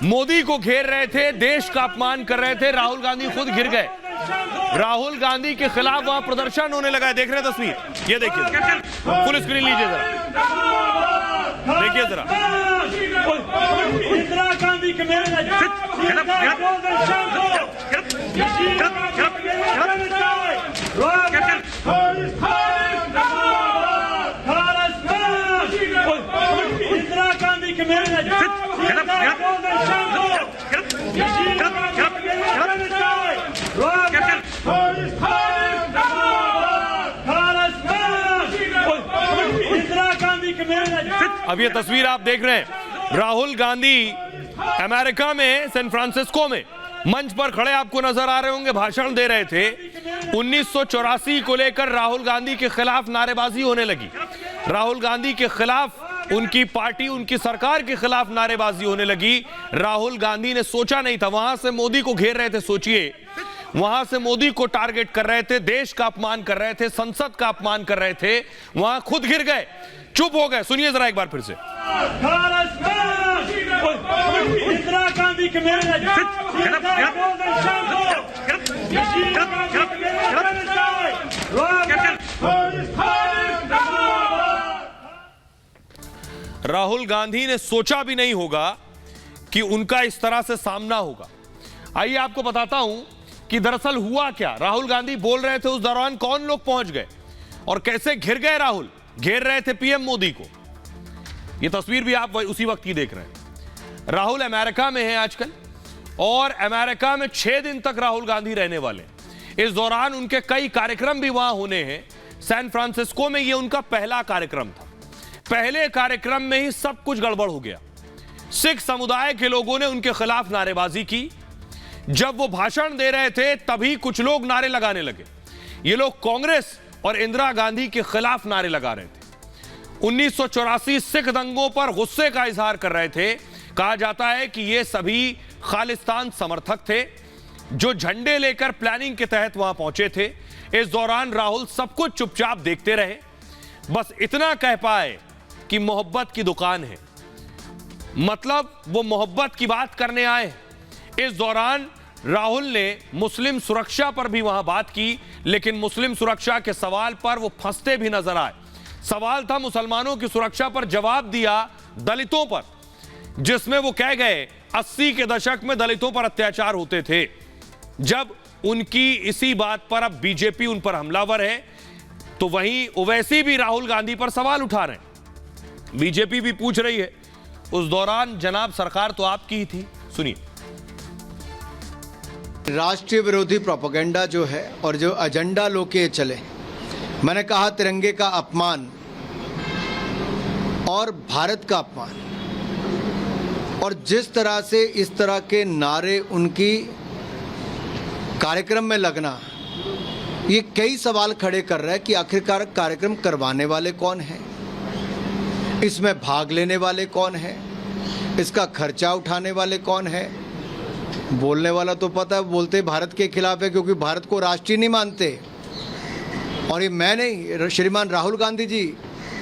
मोदी को घेर रहे थे, देश का अपमान कर रहे थे। राहुल गांधी खुद घिर गए। राहुल गांधी के खिलाफ वहां प्रदर्शन होने लगा है। देख रहे हैं तस्वीर, ये देखिए, फुल स्क्रीन लीजिए जरा, देखिए जरा। इंदिरा गांधी के अब ये तस्वीर आप देख रहे हैं, राहुल गांधी अमेरिका में सैन फ्रांसिस्को में मंच पर खड़े आपको नजर आ रहे होंगे, भाषण दे रहे थे। 1984 को लेकर राहुल गांधी के खिलाफ नारेबाजी होने लगी, राहुल गांधी के खिलाफ, उनकी पार्टी, उनकी सरकार के खिलाफ नारेबाजी होने लगी। राहुल गांधी ने सोचा नहीं था, वहां से मोदी को घेर रहे थे, सोचिए, वहां से मोदी को टारगेट कर रहे थे, देश का अपमान कर रहे थे, संसद का अपमान कर रहे थे, वहां खुद घिर गए, चुप हो गए। सुनिए जरा एक बार फिर से। इंदिरा गांधी के राहुल गांधी ने सोचा भी नहीं होगा कि उनका इस तरह से सामना होगा। आइए आपको बताता हूं कि दरअसल हुआ क्या। राहुल गांधी बोल रहे थे, उस दौरान कौन लोग पहुंच गए और कैसे घिर गए। राहुल घेर रहे थे पीएम मोदी को। यह तस्वीर भी आप उसी वक्त की देख रहे हैं। राहुल अमेरिका में है आजकल और अमेरिका में 6 दिन तक राहुल गांधी रहने वाले। इस दौरान उनके कई कार्यक्रम भी वहां होने हैं। सैन फ्रांसिस्को में यह उनका पहला कार्यक्रम था। पहले कार्यक्रम में ही सब कुछ गड़बड़ हो गया। सिख समुदाय के लोगों ने उनके खिलाफ नारेबाजी की। जब वो भाषण दे रहे थे तभी कुछ लोग नारे लगाने लगे। ये लोग कांग्रेस और इंदिरा गांधी के खिलाफ नारे लगा रहे थे। 1984 सिख दंगों पर गुस्से का इजहार कर रहे थे। कहा जाता है कि ये सभी खालिस्तान समर्थक थे जो झंडे लेकर प्लानिंग के तहत वहां पहुंचे थे। इस दौरान राहुल सब कुछ चुपचाप देखते रहे, बस इतना कह पाए कि मोहब्बत की दुकान है, मतलब वो मोहब्बत की बात करने आए। इस दौरान राहुल ने मुस्लिम सुरक्षा पर भी वहां बात की, लेकिन मुस्लिम सुरक्षा के सवाल पर वो फंसते भी नजर आए। सवाल था मुसलमानों की सुरक्षा पर, जवाब दिया दलितों पर, जिसमें वो कह गए 80 के दशक में दलितों पर अत्याचार होते थे। जब उनकी इसी बात पर अब बीजेपी उन पर हमलावर है, तो वहीं ओवैसी भी राहुल गांधी पर सवाल उठा रहे हैं। बीजेपी भी पूछ रही है, उस दौरान जनाब सरकार तो आपकी ही थी। सुनिए। राष्ट्रीय विरोधी प्रोपेगेंडा जो है और जो एजेंडा लोग के चले, मैंने कहा तिरंगे का अपमान और भारत का अपमान, और जिस तरह से इस तरह के नारे उनकी कार्यक्रम में लगना, ये कई सवाल खड़े कर रहा है कि आखिरकार कार्यक्रम करवाने वाले कौन हैं, इसमें भाग लेने वाले कौन हैं, इसका खर्चा उठाने वाले कौन है। बोलने वाला तो पता है, बोलते भारत के खिलाफ है क्योंकि भारत को राष्ट्रीय नहीं मानते, और ये मैं नहीं, श्रीमान राहुल गांधी जी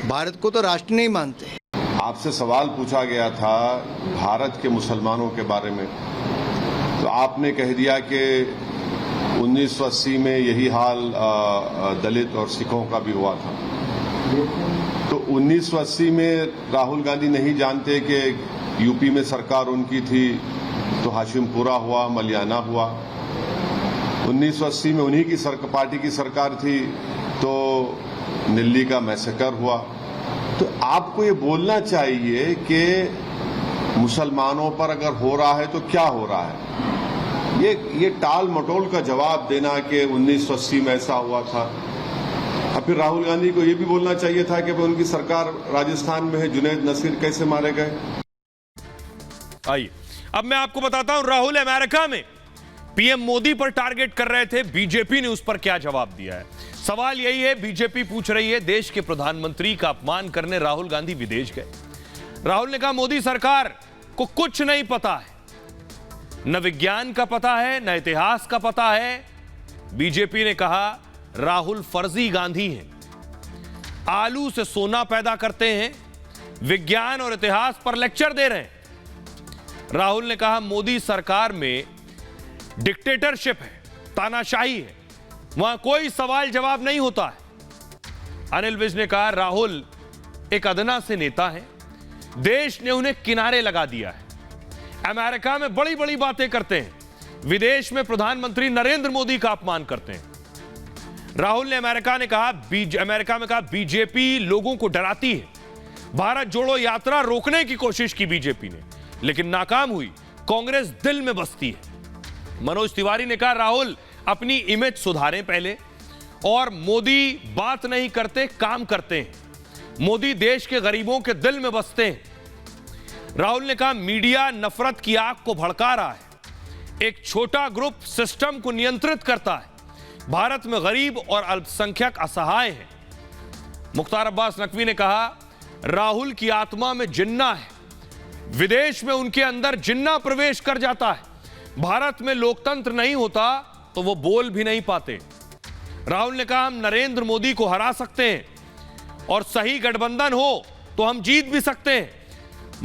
भारत को तो राष्ट्र नहीं मानते। आपसे सवाल पूछा गया था भारत के मुसलमानों के बारे में, तो आपने कह दिया कि 1980 में यही हाल दलित और सिखों का भी हुआ था। तो 1980 में राहुल गांधी नहीं जानते कि यूपी में सरकार उनकी थी, तो हाशिमपुरा हुआ, मलियाना हुआ। 1980 में उन्हीं की पार्टी की सरकार थी, तो दिल्ली का मैसेकर हुआ। तो आपको ये बोलना चाहिए कि मुसलमानों पर अगर हो रहा है तो क्या हो रहा है। ये टाल मटोल का जवाब देना कि 1980 में ऐसा हुआ था। अब फिर राहुल गांधी को ये भी बोलना चाहिए था कि उनकी सरकार राजस्थान में है, जुनैद नसीर कैसे मारे गए। आइए अब मैं आपको बताता हूं, राहुल अमेरिका में पीएम मोदी पर टारगेट कर रहे थे, बीजेपी ने उस पर क्या जवाब दिया है। सवाल यही है, बीजेपी पूछ रही है, देश के प्रधानमंत्री का अपमान करने राहुल गांधी विदेश गए। राहुल ने कहा मोदी सरकार को कुछ नहीं पता है, न विज्ञान का पता है, न इतिहास का पता है। बीजेपी ने कहा राहुल फर्जी गांधी हैं, आलू से सोना पैदा करते हैं, विज्ञान और इतिहास पर लेक्चर दे रहे हैं। राहुल ने कहा मोदी सरकार में डिक्टेटरशिप है, तानाशाही है, वहां कोई सवाल जवाब नहीं होता है। अनिल विज ने कहा राहुल एक अदना से नेता है, देश ने उन्हें किनारे लगा दिया है, अमेरिका में बड़ी बड़ी बातें करते हैं, विदेश में प्रधानमंत्री नरेंद्र मोदी का अपमान करते हैं। राहुल ने अमेरिका में कहा बीजेपी लोगों को डराती है। भारत जोड़ो यात्रा रोकने की कोशिश की बीजेपी ने, लेकिन नाकाम हुई। कांग्रेस दिल में बसती है। मनोज तिवारी ने कहा राहुल अपनी इमेज सुधारें पहले, और मोदी बात नहीं करते काम करते हैं, मोदी देश के गरीबों के दिल में बसते हैं। राहुल ने कहा मीडिया नफरत की आग को भड़का रहा है, एक छोटा ग्रुप सिस्टम को नियंत्रित करता है, भारत में गरीब और अल्पसंख्यक असहाय हैं। मुख्तार अब्बास नकवी ने कहा राहुल की आत्मा में जिन्ना है, विदेश में उनके अंदर जिन्ना प्रवेश कर जाता है, भारत में लोकतंत्र नहीं होता तो वो बोल भी नहीं पाते। राहुल ने कहा हम नरेंद्र मोदी को हरा सकते हैं और सही गठबंधन हो तो हम जीत भी सकते हैं,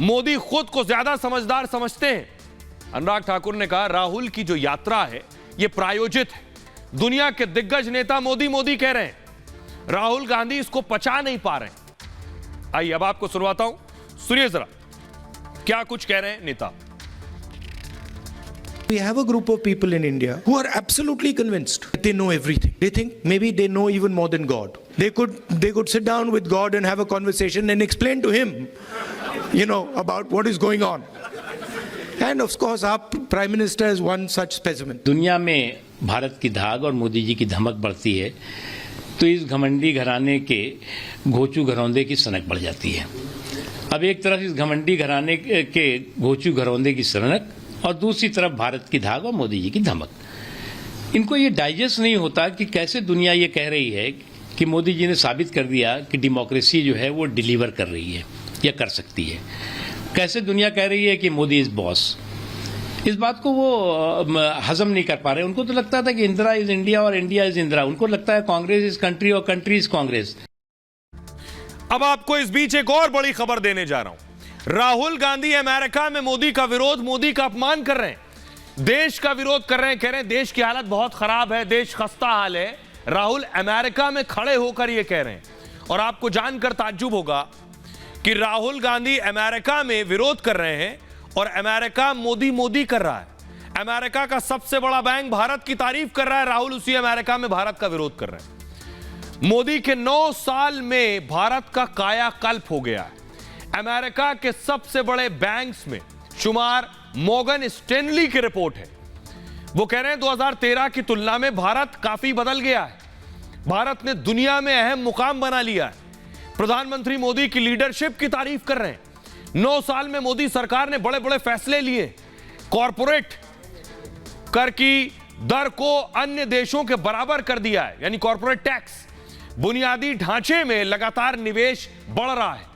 मोदी खुद को ज्यादा समझदार समझते हैं। अनुराग ठाकुर ने कहा राहुल की जो यात्रा है यह प्रायोजित है, दुनिया के दिग्गज नेता मोदी मोदी कह रहे हैं, राहुल गांधी इसको पचा नहीं पा रहे हैं। आइए अब आपको सुनवाता हूं, सुनिए जरा क्या कुछ कह रहे हैं नेता। We have a group of people in India who are absolutely convinced that they know everything. They think maybe they know even more than God. They could sit down with God and have a conversation and explain to him, about what is going on. And of course, our Prime Minister is one such specimen. दुनिया में भारत की धाक और मोदी जी की धमक बढ़ती है, तो इस घमंडी घराने के घोचू घरौंदे की सनक बढ़ जाती है। अब एक तरफ इस घमंडी घराने के घोचू घरौंदे की सनक और दूसरी तरफ भारत की धाक और मोदी जी की धमक। इनको ये डाइजेस्ट नहीं होता कि कैसे दुनिया ये कह रही है कि मोदी जी ने साबित कर दिया कि डेमोक्रेसी जो है वो डिलीवर कर रही है या कर सकती है। कैसे दुनिया कह रही है कि मोदी इज बॉस। इस बात को वो हजम नहीं कर पा रहे। उनको तो लगता था कि इंदिरा इज इंडिया और इंडिया इज इंदिरा। उनको लगता है कांग्रेस इज कंट्री और कंट्री इज कांग्रेस। अब आपको इस बीच एक और बड़ी खबर देने जा रहा हूं। राहुल गांधी अमेरिका में मोदी का विरोध, मोदी का अपमान कर रहे हैं, देश का विरोध कर रहे हैं, कह रहे हैं देश की हालत बहुत खराब है, देश खस्ता हाल है। राहुल अमेरिका में खड़े होकर यह कह रहे हैं। और आपको जानकर ताज्जुब होगा कि राहुल गांधी अमेरिका में विरोध कर रहे हैं और अमेरिका मोदी मोदी कर रहा है। अमेरिका का सबसे बड़ा बैंक भारत की तारीफ कर रहा है, राहुल उसी अमेरिका में भारत का विरोध कर रहे हैं। मोदी के 9 साल में भारत का कायाकल्प हो गया है। अमेरिका के सबसे बड़े बैंक्स में शुमार मॉर्गन स्टैनली की रिपोर्ट है। वो कह रहे हैं 2013 की तुलना में भारत काफी बदल गया है। भारत ने दुनिया में अहम मुकाम बना लिया है। प्रधानमंत्री मोदी की लीडरशिप की तारीफ कर रहे हैं। 9 साल में मोदी सरकार ने बड़े बड़े फैसले लिए। कॉरपोरेट कर की दर को अन्य देशों के बराबर कर दिया है, यानी कॉरपोरेट टैक्स। बुनियादी ढांचे में लगातार निवेश बढ़ रहा है।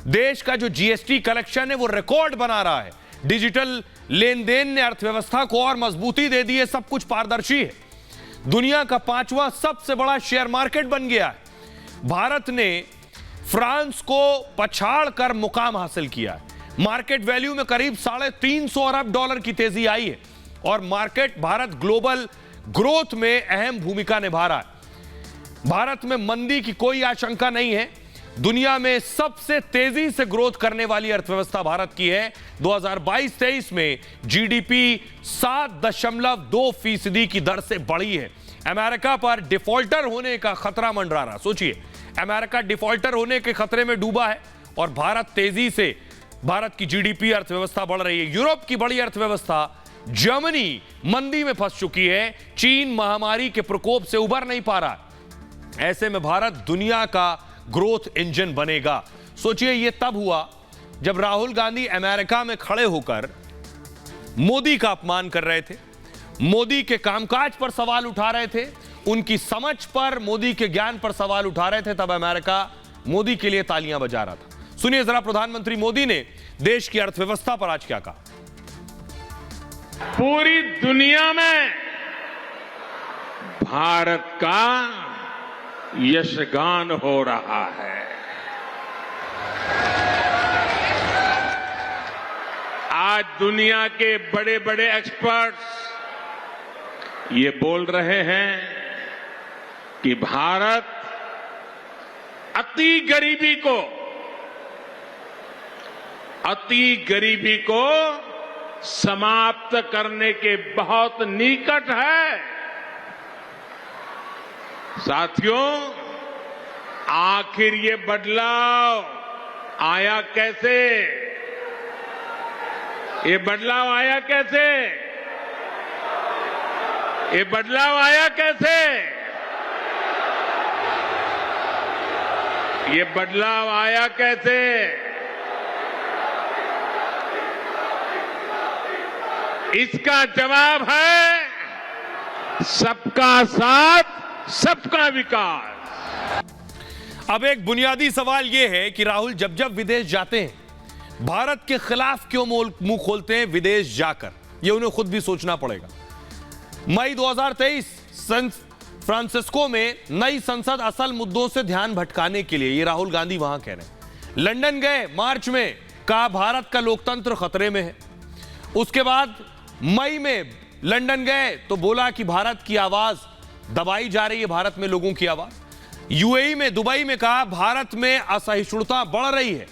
देश का जो जीएसटी कलेक्शन है वो रिकॉर्ड बना रहा है। डिजिटल लेन देन ने अर्थव्यवस्था को और मजबूती दे दी है। सब कुछ पारदर्शी है। दुनिया का 5वां सबसे बड़ा शेयर मार्केट बन गया है। भारत ने फ्रांस को पछाड़ कर मुकाम हासिल किया है। मार्केट वैल्यू में करीब $350 अरब की तेजी आई है और मार्केट भारत ग्लोबल ग्रोथ में अहम भूमिका निभा रहा है। भारत में मंदी की कोई आशंका नहीं है। दुनिया में सबसे तेजी से ग्रोथ करने वाली अर्थव्यवस्था भारत की है। 2022-23 में जीडीपी 7.2% की दर से बढ़ी है। अमेरिका पर डिफॉल्टर होने का खतरा मंडरा रहा। सोचिए, अमेरिका डिफॉल्टर होने के खतरे में डूबा है और भारत तेजी से, भारत की जीडीपी अर्थव्यवस्था बढ़ रही है। यूरोप की बड़ी अर्थव्यवस्था जर्मनी मंदी में फंस चुकी है। चीन महामारी के प्रकोप से उबर नहीं पा रहा। ऐसे में भारत दुनिया का ग्रोथ इंजन बनेगा। सोचिए, यह तब हुआ जब राहुल गांधी अमेरिका में खड़े होकर मोदी का अपमान कर रहे थे, मोदी के कामकाज पर सवाल उठा रहे थे, उनकी समझ पर, मोदी के ज्ञान पर सवाल उठा रहे थे। तब अमेरिका मोदी के लिए तालियां बजा रहा था। सुनिए जरा प्रधानमंत्री मोदी ने देश की अर्थव्यवस्था पर आज क्या कहा। पूरी दुनिया में भारत का यशगान हो रहा है। आज दुनिया के बड़े बड़े एक्सपर्ट्स ये बोल रहे हैं कि भारत अति गरीबी को समाप्त करने के बहुत निकट है। साथियों, आखिर ये बदलाव आया कैसे? ये बदलाव आया कैसे? ये बदलाव आया कैसे? ये बदलाव आया कैसे? इसका जवाब है सबका साथ, सबका विकास। अब एक बुनियादी सवाल यह है कि राहुल जब जब विदेश जाते हैं, भारत के खिलाफ क्यों मुंह खोलते हैं विदेश जाकर? यह उन्हें खुद भी सोचना पड़ेगा। मई 2023 सैन फ्रांसिस्को में नई संसद असल मुद्दों से ध्यान भटकाने के लिए, ये राहुल गांधी वहां कह रहे हैं। लंदन गए मार्च में, कहा भारत का लोकतंत्र खतरे में है। उसके बाद मई में लंदन गए तो बोला कि भारत की आवाज दबाई जा रही है, भारत में लोगों की आवाज। यूएई में, दुबई में कहा भारत में असहिष्णुता बढ़ रही है।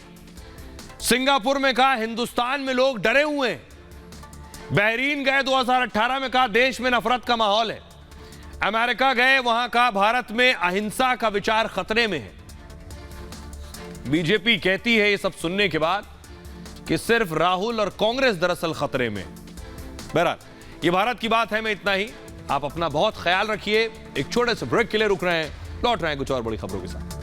सिंगापुर में कहा हिंदुस्तान में लोग डरे हुए हैं। बहरीन गए 2018 में, कहा देश में नफरत का माहौल है। अमेरिका गए, वहां कहा भारत में अहिंसा का विचार खतरे में है। बीजेपी कहती है ये सब सुनने के बाद कि सिर्फ राहुल और कांग्रेस दरअसल खतरे में। बहरहाल ये भारत की बात है, मैं इतना ही। आप अपना बहुत ख्याल रखिए। एक छोटे से ब्रेक के लिए रुक रहे हैं, लौट रहे हैं कुछ और बड़ी खबरों के साथ।